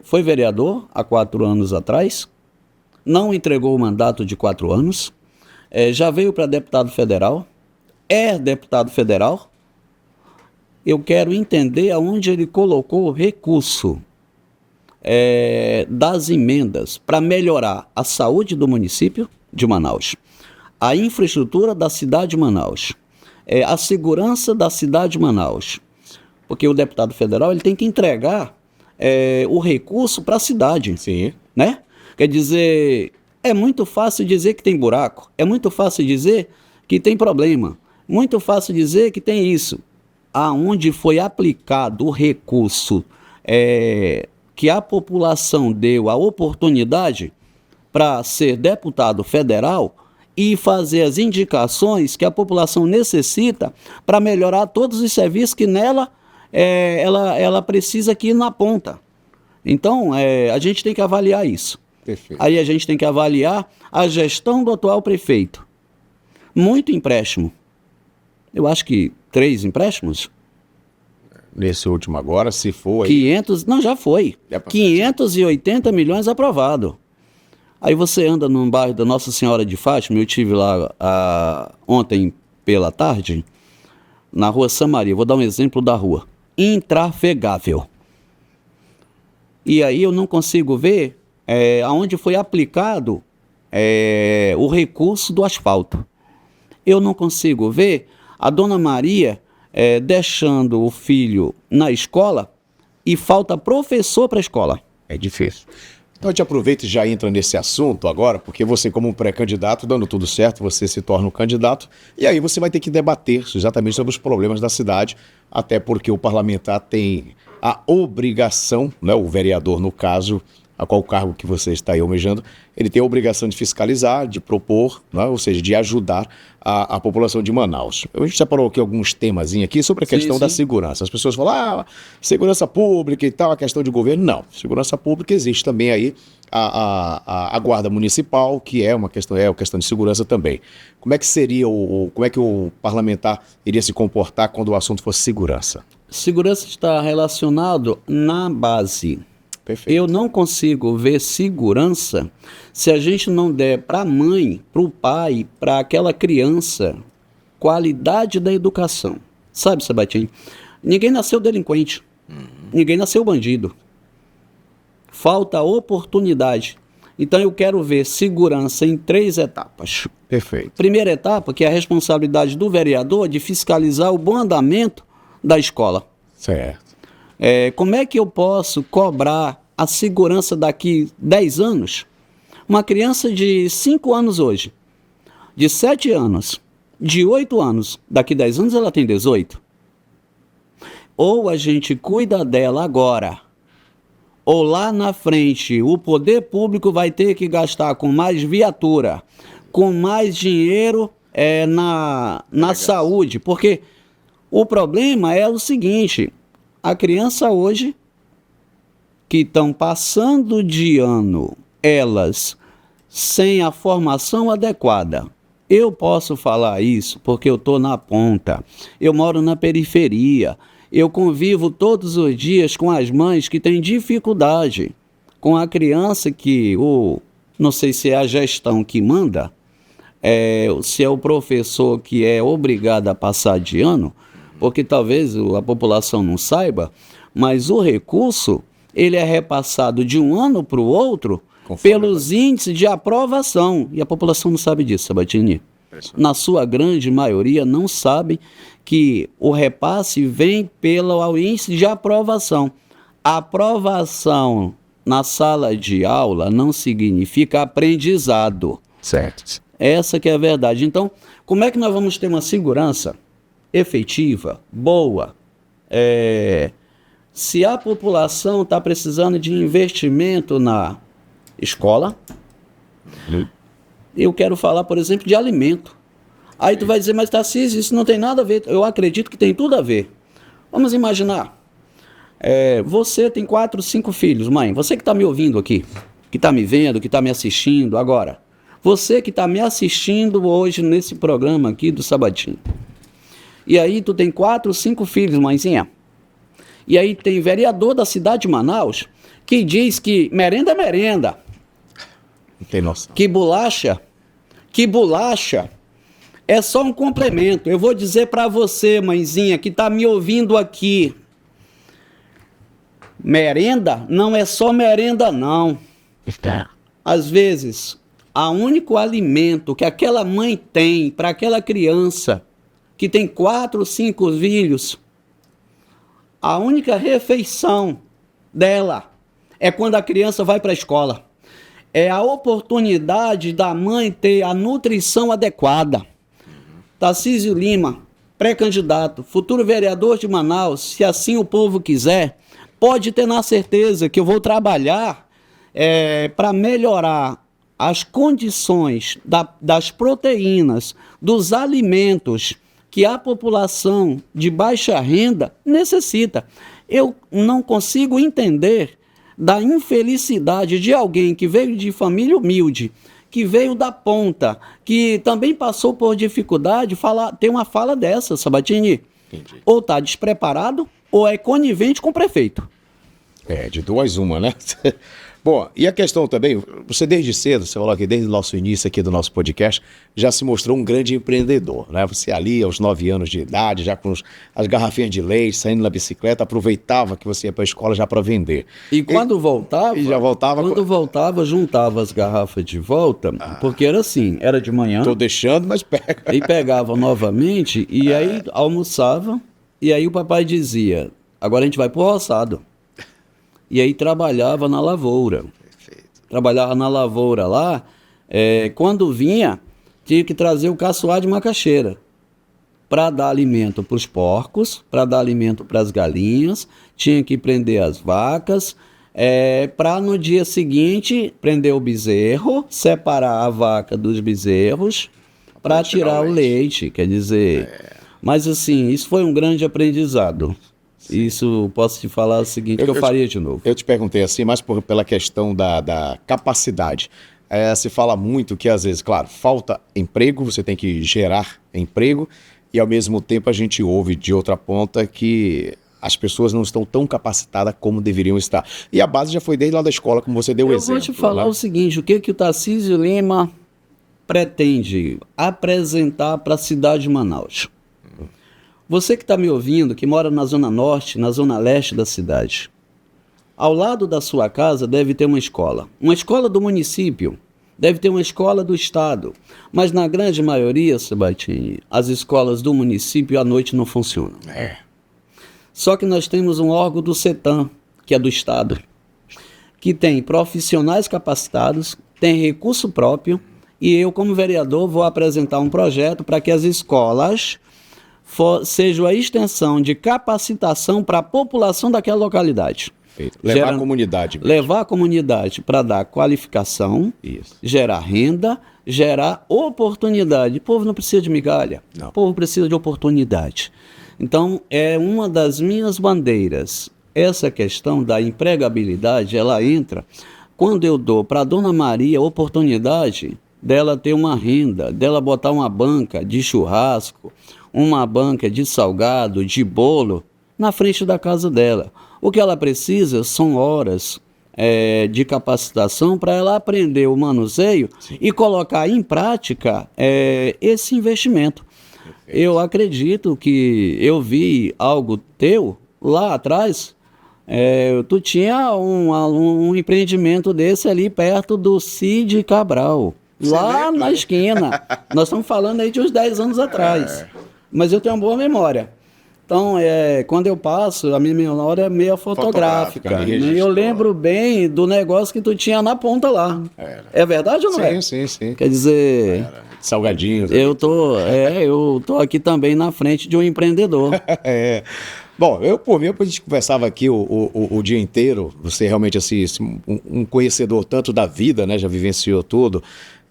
[SPEAKER 2] foi vereador há 4 anos atrás, não entregou o mandato de 4 anos, já veio para deputado federal, é deputado federal. Eu quero entender aonde ele colocou o recurso das emendas para melhorar a saúde do município de Manaus, a infraestrutura da cidade de Manaus, a segurança da cidade de Manaus. Porque o deputado federal ele tem que entregar o recurso para a cidade.
[SPEAKER 1] Sim.
[SPEAKER 2] Né? Quer dizer, é muito fácil dizer que tem buraco, é muito fácil dizer que tem problema, muito fácil dizer que tem isso. Aonde foi aplicado o recurso que a população deu a oportunidade para ser deputado federal e fazer as indicações que a população necessita para melhorar todos os serviços que nela ela precisa aqui na ponta. Então, a gente tem que avaliar isso.
[SPEAKER 1] Perfeito.
[SPEAKER 2] Aí a gente tem que avaliar a gestão do atual prefeito. Muito empréstimo. Eu acho que 3 empréstimos.
[SPEAKER 1] Nesse último agora, se for...
[SPEAKER 2] 500, não, já foi.
[SPEAKER 1] É pra-
[SPEAKER 2] 580 milhões aprovado. Aí você anda num bairro da Nossa Senhora de Fátima, eu tive lá ontem pela tarde, na rua Samaria, vou dar um exemplo da rua. Intrafegável. E aí eu não consigo ver aonde foi aplicado o recurso do asfalto. Eu não consigo ver a Dona Maria deixando o filho na escola e falta professor para a escola.
[SPEAKER 1] É difícil. Então a gente aproveita e já entra nesse assunto agora, porque você, como um pré-candidato, dando tudo certo, você se torna um candidato, e aí você vai ter que debater exatamente sobre os problemas da cidade, até porque o parlamentar tem a obrigação, né, o vereador no caso, a qual cargo que você está aí almejando, ele tem a obrigação de fiscalizar, de propor, né, ou seja, de ajudar a população de Manaus. A gente separou aqui alguns temas aqui sobre a questão da segurança. As pessoas falam, segurança pública e tal, a questão de governo. Não, segurança pública existe também aí a guarda municipal, que é uma questão de segurança também. Como é que seria, como é que o parlamentar iria se comportar quando o assunto fosse segurança?
[SPEAKER 2] Segurança está relacionado na base.
[SPEAKER 1] Perfeito.
[SPEAKER 2] Eu não consigo ver segurança se a gente não der para a mãe, para o pai, para aquela criança, qualidade da educação. Sabe, Sabatini? Ninguém nasceu delinquente. Ninguém nasceu bandido. Falta oportunidade. Então eu quero ver segurança em 3 etapas.
[SPEAKER 1] Perfeito.
[SPEAKER 2] Primeira etapa, que é a responsabilidade do vereador de fiscalizar o bom andamento da escola.
[SPEAKER 1] Certo.
[SPEAKER 2] Como é que eu posso cobrar a segurança daqui 10 anos? Uma criança de 5 anos hoje, de 7 anos, de 8 anos, daqui 10 anos ela tem 18. Ou a gente cuida dela agora, ou lá na frente o poder público vai ter que gastar com mais viatura, com mais dinheiro na saúde, porque o problema é o seguinte: a criança hoje, que estão passando de ano, elas sem a formação adequada. Eu posso falar isso porque eu estou na ponta, eu moro na periferia, eu convivo todos os dias com as mães que têm dificuldade, com a criança que, não sei se é a gestão que manda, se é o professor que é obrigado a passar de ano, porque talvez a população não saiba, mas o recurso ele é repassado de um ano para o outro pelos índices de aprovação. E a população não sabe disso, Sabatini. Na sua grande maioria não sabe que o repasse vem pelo índice de aprovação. A aprovação na sala de aula não significa aprendizado.
[SPEAKER 1] Certo.
[SPEAKER 2] Essa que é a verdade. Então, como é que nós vamos ter uma segurança efetiva, boa, se a população está precisando de investimento na escola? Eu quero falar, por exemplo, de alimento. Aí tu vai dizer, mas Tarcísio, isso não tem nada a ver. Eu acredito que tem tudo a ver. Vamos imaginar, você tem 4, 5 filhos, mãe, você que está me ouvindo aqui, que está me vendo, que está me assistindo agora, você que está me assistindo hoje nesse programa aqui do Sabatinho. E aí tu tem 4, 5 filhos, mãezinha. E aí tem vereador da cidade de Manaus que diz que merenda é merenda.
[SPEAKER 1] Não tem noção.
[SPEAKER 2] Que bolacha é só um complemento. Eu vou dizer para você, mãezinha, que está me ouvindo aqui. Merenda não é só merenda, não. Às vezes, o único alimento que aquela mãe tem para aquela criança que tem 4, 5 filhos, a única refeição dela é quando a criança vai para a escola. É a oportunidade da mãe ter a nutrição adequada. Tarcísio Lima, pré-candidato, futuro vereador de Manaus, se assim o povo quiser, pode ter na certeza que eu vou trabalhar para melhorar as condições das proteínas, dos alimentos que a população de baixa renda necessita. Eu não consigo entender da infelicidade de alguém que veio de família humilde, que veio da ponta, que também passou por dificuldade, tem uma fala dessa, Sabatini.
[SPEAKER 1] Entendi.
[SPEAKER 2] Ou está despreparado, ou é conivente com o prefeito.
[SPEAKER 1] De duas uma, né? Bom, e a questão também, você desde cedo, você falou aqui, desde o nosso início aqui do nosso podcast, já se mostrou um grande empreendedor, né? Você ali, aos 9 anos de idade, já com as garrafinhas de leite, saindo na bicicleta, aproveitava que você ia para a escola já para vender.
[SPEAKER 2] E quando voltava,
[SPEAKER 1] já voltava,
[SPEAKER 2] juntava as garrafas de volta, porque era assim, era de manhã.
[SPEAKER 1] Tô deixando, mas pega.
[SPEAKER 2] E pegava novamente, e aí almoçava, e aí o papai dizia, agora a gente vai pro roçado. E aí trabalhava na lavoura.
[SPEAKER 1] Perfeito.
[SPEAKER 2] Trabalhava na lavoura lá, quando vinha, tinha que trazer o caçoar de macaxeira para dar alimento para os porcos, para dar alimento para as galinhas, tinha que prender as vacas, para no dia seguinte prender o bezerro, separar a vaca dos bezerros para tirar o leite, quer dizer... Mas assim, isso foi um grande aprendizado. Isso, posso te falar o seguinte, que eu faria de novo.
[SPEAKER 1] Eu te perguntei assim, mas pela questão da capacidade. Se fala muito que, às vezes, claro, falta emprego, você tem que gerar emprego, e ao mesmo tempo a gente ouve de outra ponta que as pessoas não estão tão capacitadas como deveriam estar. E a base já foi desde lá da escola, como você deu o exemplo.
[SPEAKER 2] Eu vou te falar o seguinte, o que o Tarcísio Lima pretende apresentar para a cidade de Manaus? Você que está me ouvindo, que mora na zona norte, na zona leste da cidade, ao lado da sua casa deve ter uma escola do município, deve ter uma escola do estado, mas na grande maioria, Sabatini, as escolas do município à noite não funcionam. Só que nós temos um órgão do CETAM, que é do estado, que tem profissionais capacitados, tem recurso próprio, e eu, como vereador, vou apresentar um projeto para que as escolas seja a extensão de capacitação para a população daquela localidade.
[SPEAKER 1] Levar a comunidade.
[SPEAKER 2] Levar a comunidade para dar qualificação, gerar renda, gerar oportunidade. O povo não precisa de migalha, o povo precisa de oportunidade. Então, é uma das minhas bandeiras. Essa questão da empregabilidade, ela entra quando eu dou para a Dona Maria a oportunidade dela ter uma renda, dela botar uma banca de churrasco, uma banca de salgado, de bolo, na frente da casa dela. O que ela precisa são horas de capacitação para ela aprender o manuseio e colocar em prática esse investimento. Perfeito. Eu acredito que eu vi algo teu lá atrás, tu tinha um empreendimento desse ali perto do Cid Cabral, lá na esquina. Nós estamos falando aí de uns 10 anos atrás. Mas eu tenho uma boa memória. Então, quando eu passo, a minha memória é meio fotográfica. Né? Eu lembro bem do negócio que tu tinha na ponta lá. É verdade ou não é?
[SPEAKER 1] Sim.
[SPEAKER 2] Quer dizer...
[SPEAKER 1] Salgadinhos.
[SPEAKER 2] Eu tô aqui também na frente de um empreendedor.
[SPEAKER 1] Bom, por mim, a gente conversava aqui o dia inteiro. Você realmente, assim, um conhecedor tanto da vida, né? Já vivenciou tudo.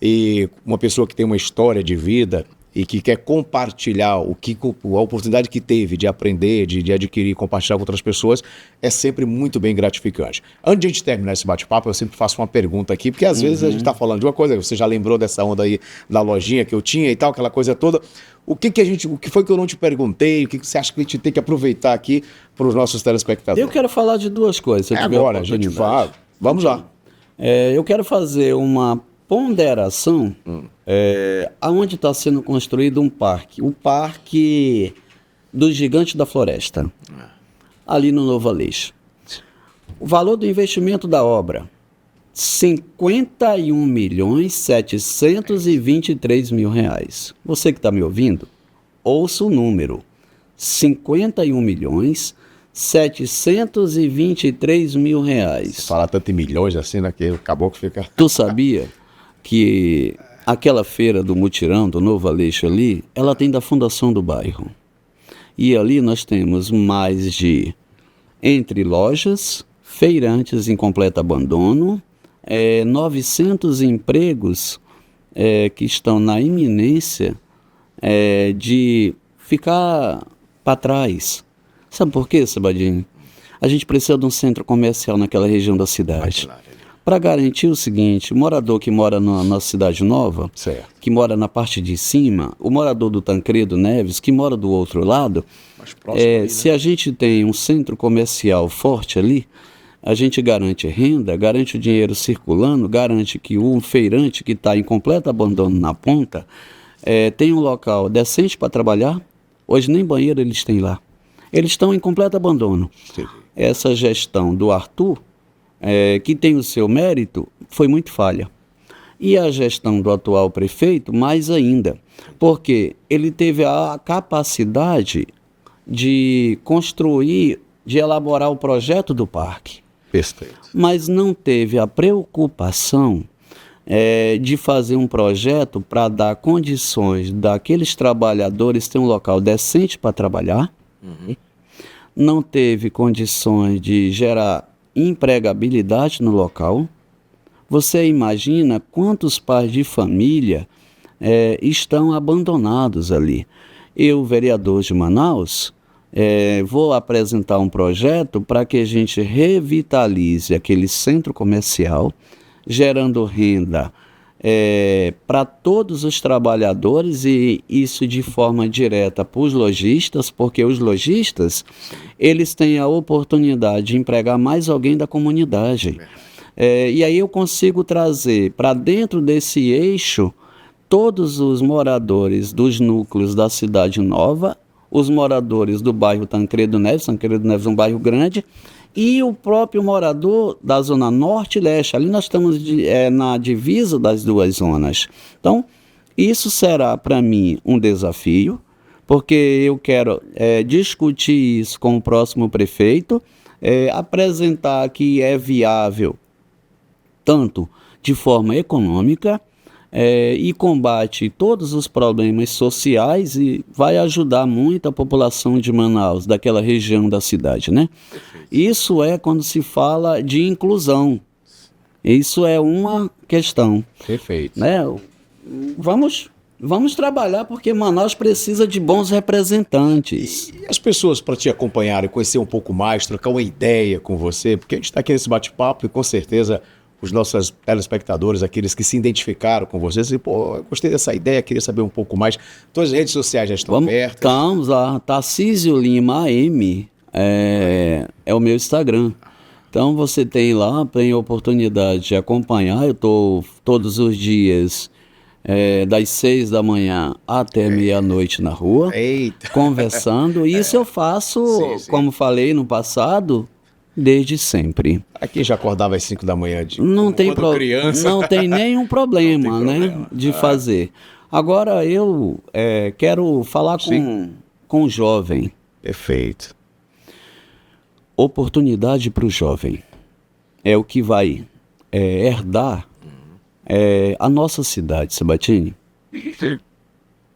[SPEAKER 1] E uma pessoa que tem uma história de vida e que quer compartilhar a oportunidade que teve de aprender, de adquirir e compartilhar com outras pessoas, é sempre muito bem gratificante. Antes de a gente terminar esse bate-papo, eu sempre faço uma pergunta aqui, porque às vezes a gente está falando de uma coisa, você já lembrou dessa onda aí da lojinha que eu tinha e tal, aquela coisa toda. O que foi que eu não te perguntei? O que você acha que a gente tem que aproveitar aqui para os nossos telespectadores?
[SPEAKER 2] Eu quero falar de duas coisas.
[SPEAKER 1] Agora, a gente fala. Vamos lá.
[SPEAKER 2] Eu quero fazer uma ponderação aonde está sendo construído um parque. O Parque do Gigante da Floresta, ali no Novo Aleixo. O valor do investimento da obra, R$ 51.723.000. Você que está me ouvindo, ouça o número. R$ 51.723.000.
[SPEAKER 1] Se falar tanto em milhões assim, né, que acabou que fica...
[SPEAKER 2] Tu sabia que aquela feira do mutirão, do Novo Aleixo ali, ela tem da fundação do bairro. E ali nós temos mais de, entre lojas, feirantes em completo abandono, 900 empregos que estão na iminência de ficar para trás. Sabe por quê, Sabadinho? A gente precisa de um centro comercial naquela região da cidade. para garantir o seguinte: o morador que mora na Cidade Nova,
[SPEAKER 1] Certo.
[SPEAKER 2] que mora na parte de cima, o morador do Tancredo Neves, que mora do outro lado,
[SPEAKER 1] Mais próximo ali, né?
[SPEAKER 2] se a gente tem um centro comercial forte ali, a gente garante renda, garante o dinheiro circulando, garante que o feirante que está em completo abandono na ponta tem um local decente para trabalhar. Hoje nem banheiro eles têm lá. Eles estão em completo abandono.
[SPEAKER 1] Sim.
[SPEAKER 2] Essa gestão do Arthur, que tem o seu mérito, foi muito falha. E a gestão do atual prefeito, mais ainda, porque ele teve a capacidade de construir, de elaborar o projeto do parque,
[SPEAKER 1] Perfeito.
[SPEAKER 2] mas não teve a preocupação de fazer um projeto para dar condições daqueles trabalhadores ter um local decente para trabalhar, não teve condições de gerar empregabilidade no local. Você imagina quantos pais de família estão abandonados ali. Eu, vereador de Manaus, vou apresentar um projeto para que a gente revitalize aquele centro comercial, gerando renda para todos os trabalhadores, e isso de forma direta para os lojistas, porque os lojistas eles têm a oportunidade de empregar mais alguém da comunidade. E aí eu consigo trazer para dentro desse eixo todos os moradores dos núcleos da Cidade Nova, os moradores do bairro Tancredo Neves é um bairro grande, e o próprio morador da Zona Norte e Leste. Ali nós estamos na divisa das duas zonas. Então, isso será para mim um desafio, porque eu quero discutir isso com o próximo prefeito, apresentar que é viável tanto de forma econômica e combate todos os problemas sociais, e vai ajudar muito a população de Manaus, daquela região da cidade, né? Isso é quando se fala de inclusão. Isso é uma questão.
[SPEAKER 1] Perfeito.
[SPEAKER 2] Né? Vamos trabalhar, porque Manaus precisa de bons representantes.
[SPEAKER 1] E as pessoas, para te acompanharem, conhecer um pouco mais, trocar uma ideia com você, porque a gente está aqui nesse bate-papo e com certeza os nossos telespectadores, aqueles que se identificaram com vocês, e, pô, eu gostei dessa ideia, queria saber um pouco mais. Todas as redes sociais já estão abertas.
[SPEAKER 2] Estamos lá, Tarcísio Lima AM é o meu Instagram. Então você tem lá, tem oportunidade de acompanhar. Eu estou todos os dias das 6 da manhã até meia-noite na rua,
[SPEAKER 1] Eita.
[SPEAKER 2] conversando. Isso eu faço,
[SPEAKER 1] Sim.
[SPEAKER 2] como falei no passado, desde sempre.
[SPEAKER 1] Aqui já acordava às 5 da manhã
[SPEAKER 2] Não tem,
[SPEAKER 1] criança.
[SPEAKER 2] não tem nenhum problema, né, de fazer. Agora eu quero falar com o jovem.
[SPEAKER 1] Perfeito.
[SPEAKER 2] Oportunidade para o jovem é o que vai herdar a nossa cidade, Sabatini.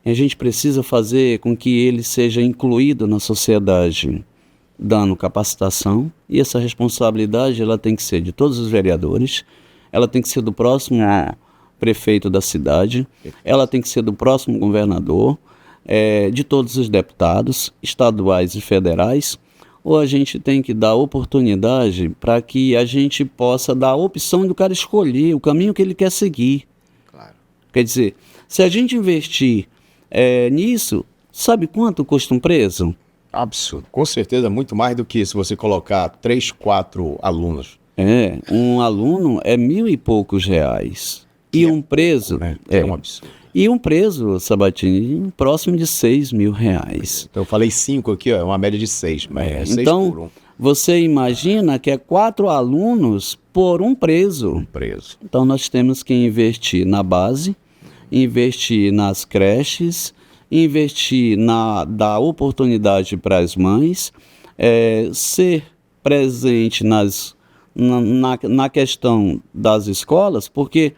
[SPEAKER 2] A gente precisa fazer com que ele seja incluído na sociedade, dando capacitação, e essa responsabilidade ela tem que ser de todos os vereadores, ela tem que ser do próximo prefeito da cidade, ela tem que ser do próximo governador, de todos os deputados estaduais e federais, ou a gente tem que dar oportunidade para que a gente possa dar a opção do cara escolher o caminho que ele quer seguir.
[SPEAKER 1] Claro.
[SPEAKER 2] Quer dizer, se a gente investir nisso, sabe quanto custa um preso?
[SPEAKER 1] Absurdo. Com certeza, muito mais do que se você colocar 3, 4 alunos.
[SPEAKER 2] Um aluno é R$1.000 e poucos. E um preso...
[SPEAKER 1] Né? É um absurdo.
[SPEAKER 2] E um preso, Sabatini, próximo de R$6.000.
[SPEAKER 1] Então eu falei 5 aqui, ó, é uma média de 6. Mas é 6
[SPEAKER 2] então,
[SPEAKER 1] por um.
[SPEAKER 2] você imagina que é 4 alunos por um preso.
[SPEAKER 1] Preso.
[SPEAKER 2] Então nós temos que investir na base, investir nas creches, investir dar oportunidade para as mães, ser presente na questão das escolas, porque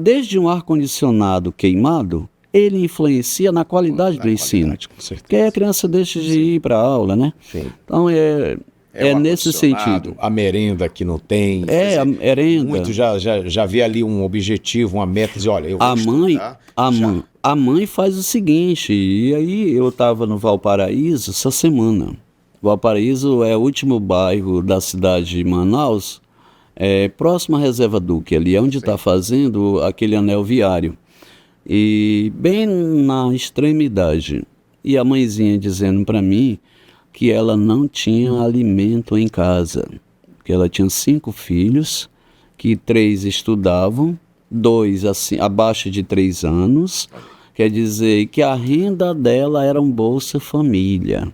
[SPEAKER 2] desde um ar-condicionado queimado, ele influencia na qualidade do ensino.
[SPEAKER 1] Com certeza.
[SPEAKER 2] Porque aí a criança deixa de ir para a aula, né?
[SPEAKER 1] Sim.
[SPEAKER 2] Então
[SPEAKER 1] Um
[SPEAKER 2] nesse
[SPEAKER 1] ar-condicionado,
[SPEAKER 2] sentido.
[SPEAKER 1] A merenda que não tem.
[SPEAKER 2] A merenda.
[SPEAKER 1] Muito já vê ali um objetivo, uma meta, dizer, olha, eu vou estudar,
[SPEAKER 2] a mãe faz o seguinte, e aí eu estava no Valparaíso essa semana. Valparaíso é o último bairro da cidade de Manaus próximo à Reserva Duque, ali onde está fazendo aquele anel viário. E bem na extremidade. E a mãezinha dizendo para mim que ela não tinha alimento em casa, que ela tinha 5 filhos, que 3 estudavam, 2 assim, abaixo de 3 anos, quer dizer que a renda dela era um Bolsa Família.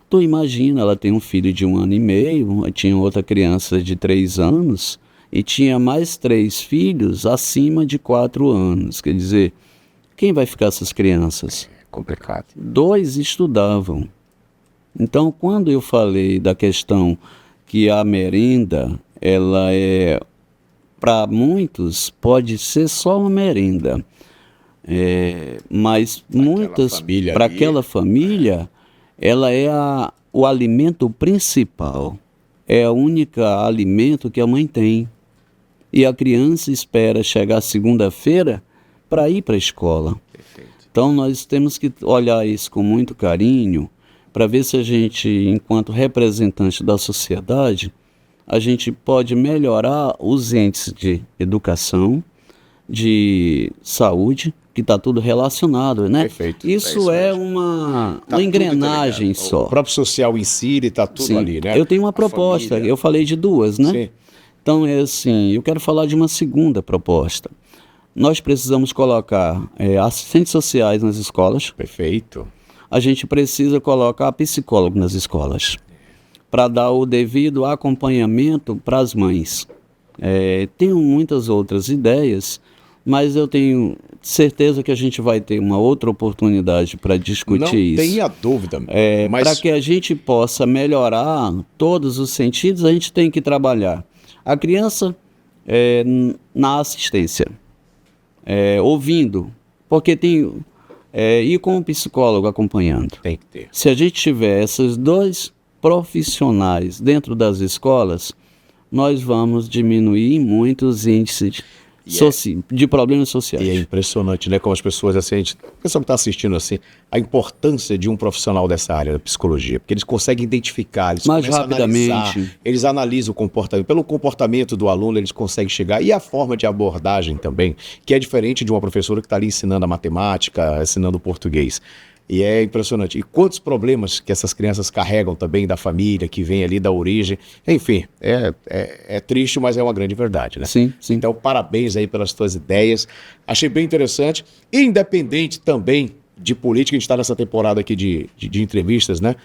[SPEAKER 2] Tu imagina, ela tem um filho de 1 ano e meio, tinha outra criança de 3 anos e tinha mais 3 filhos acima de 4 anos. Quer dizer, quem vai ficar essas crianças?
[SPEAKER 1] Complicado.
[SPEAKER 2] 2 estudavam. Então, quando eu falei da questão que a merenda, ela para muitos, pode ser só uma merenda, mas muitas, para aquela família, ela é o alimento principal, é o único alimento que a mãe tem. E a criança espera chegar segunda-feira para ir para a escola.
[SPEAKER 1] Perfeito.
[SPEAKER 2] Então nós temos que olhar isso com muito carinho, para ver se a gente, enquanto representante da sociedade, a gente pode melhorar os índices de educação, de saúde, que está tudo relacionado, né?
[SPEAKER 1] Perfeito.
[SPEAKER 2] Isso uma engrenagem só.
[SPEAKER 1] O próprio social em si, está tudo
[SPEAKER 2] Sim.
[SPEAKER 1] ali, né?
[SPEAKER 2] Eu tenho uma proposta, eu falei de 2, né?
[SPEAKER 1] Sim.
[SPEAKER 2] Então, eu quero falar de uma segunda proposta. Nós precisamos colocar assistentes sociais nas escolas.
[SPEAKER 1] Perfeito.
[SPEAKER 2] A gente precisa colocar psicólogo nas escolas, para dar o devido acompanhamento para as mães. Tenho muitas outras ideias, mas eu tenho certeza que a gente vai ter uma outra oportunidade para discutir isso.
[SPEAKER 1] Não tenha dúvida. Mas...
[SPEAKER 2] Para que a gente possa melhorar todos os sentidos, a gente tem que trabalhar a criança na assistência, ouvindo, porque tem... ir com um psicólogo acompanhando.
[SPEAKER 1] Tem que ter.
[SPEAKER 2] Se a gente tiver esses 2 profissionais dentro das escolas, nós vamos diminuir muitos índices de problemas sociais.
[SPEAKER 1] E é impressionante, né? Como as pessoas, assim, o pessoal que está assistindo, assim, a importância de um profissional dessa área da psicologia, porque eles conseguem identificar, eles
[SPEAKER 2] mais
[SPEAKER 1] começam
[SPEAKER 2] rapidamente.
[SPEAKER 1] A analisar, eles analisam o comportamento, pelo comportamento do aluno eles conseguem chegar, e a forma de abordagem também, que é diferente de uma professora que está ali ensinando a matemática, ensinando o português. E é impressionante. E quantos problemas que essas crianças carregam também da família, que vem ali da origem. Enfim, é triste, mas é uma grande verdade, né?
[SPEAKER 2] Sim, sim.
[SPEAKER 1] Então, parabéns aí pelas tuas ideias. Achei bem interessante. Independente também de política, a gente está nessa temporada aqui de entrevistas, né?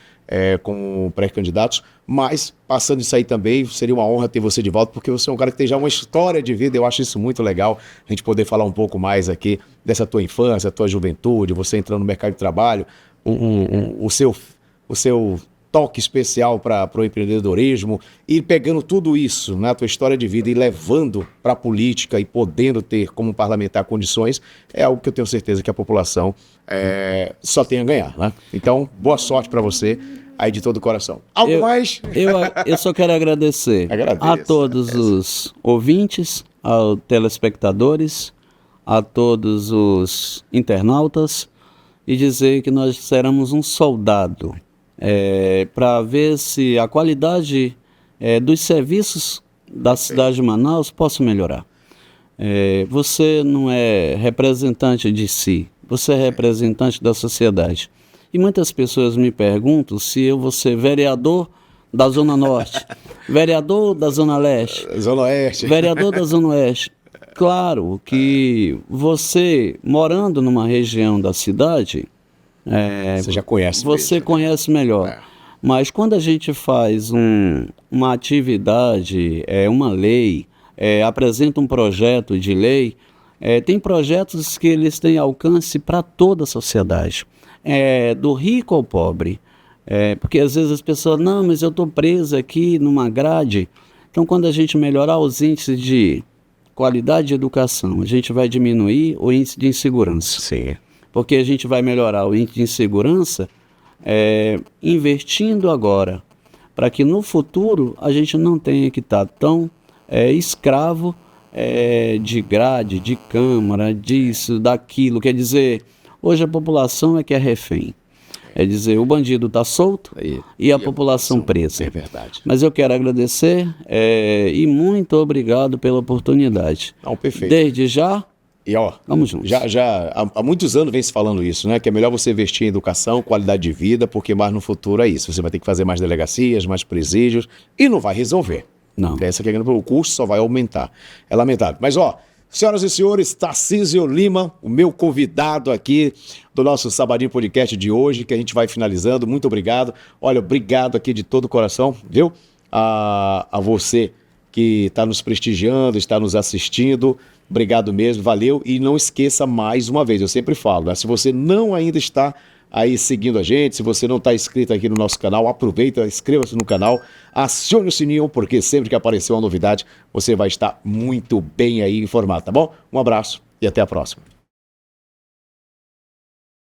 [SPEAKER 1] Com pré-candidatos, mas passando isso aí também, seria uma honra ter você de volta, porque você é um cara que tem já uma história de vida, eu acho isso muito legal, a gente poder falar um pouco mais aqui dessa tua infância, tua juventude, você entrando no mercado de trabalho, o seu toque especial para o empreendedorismo, e pegando tudo isso na tua história de vida e levando para a política e podendo ter como parlamentar condições, é algo que eu tenho certeza que a população só tem a ganhar, né? Então, boa sorte para você aí de todo o coração. Algo mais?
[SPEAKER 2] Eu só quero agradecer a todos os ouvintes, aos telespectadores, a todos os internautas, e dizer que nós seremos um soldado para ver se a qualidade dos serviços da cidade de Manaus possa melhorar. Você não é representante de si, você é representante da sociedade. E muitas pessoas me perguntam se eu vou ser vereador da Zona Norte, vereador da Zona Leste,
[SPEAKER 1] Zona Oeste,
[SPEAKER 2] vereador da Zona Oeste. Claro que você, morando numa região da cidade,
[SPEAKER 1] você já conhece.
[SPEAKER 2] Você mesmo, conhece melhor. Mas quando a gente faz uma atividade, uma lei, apresenta um projeto de lei, tem projetos que eles têm alcance para toda a sociedade, do rico ao pobre. Porque às vezes as pessoas, não, mas eu estou preso aqui numa grade. Então, quando a gente melhorar os índices de qualidade de educação, a gente vai diminuir o índice de insegurança.
[SPEAKER 1] Sim.
[SPEAKER 2] Porque a gente vai melhorar o índice de insegurança investindo agora, para que no futuro a gente não tenha que estar tão escravo de grade, de câmara, disso, daquilo. Quer dizer, hoje a população é que é refém. É dizer, o bandido está solto e a população presa.
[SPEAKER 1] É verdade.
[SPEAKER 2] Mas eu quero agradecer e muito obrigado pela oportunidade.
[SPEAKER 1] Não, perfeito.
[SPEAKER 2] Desde já,
[SPEAKER 1] E ó,
[SPEAKER 2] vamos juntos.
[SPEAKER 1] há muitos anos vem se falando isso, né? Que é melhor você investir em educação, qualidade de vida, porque mais no futuro é isso. Você vai ter que fazer mais delegacias, mais presídios e não vai resolver.
[SPEAKER 2] Não.
[SPEAKER 1] Essa aqui é o custo só vai aumentar. É lamentável. Mas ó, senhoras e senhores, Tarcísio Lima, o meu convidado aqui do nosso Sabadinho Podcast de hoje, que a gente vai finalizando. Muito obrigado. Olha, obrigado aqui de todo o coração, viu? A você que está nos prestigiando, está nos assistindo. Obrigado mesmo, valeu. E não esqueça mais uma vez, eu sempre falo, né? Se você não ainda está aí seguindo a gente, se você não está inscrito aqui no nosso canal, aproveita, inscreva-se no canal, acione o sininho, porque sempre que aparecer uma novidade, você vai estar muito bem aí informado, tá bom? Um abraço e até a próxima.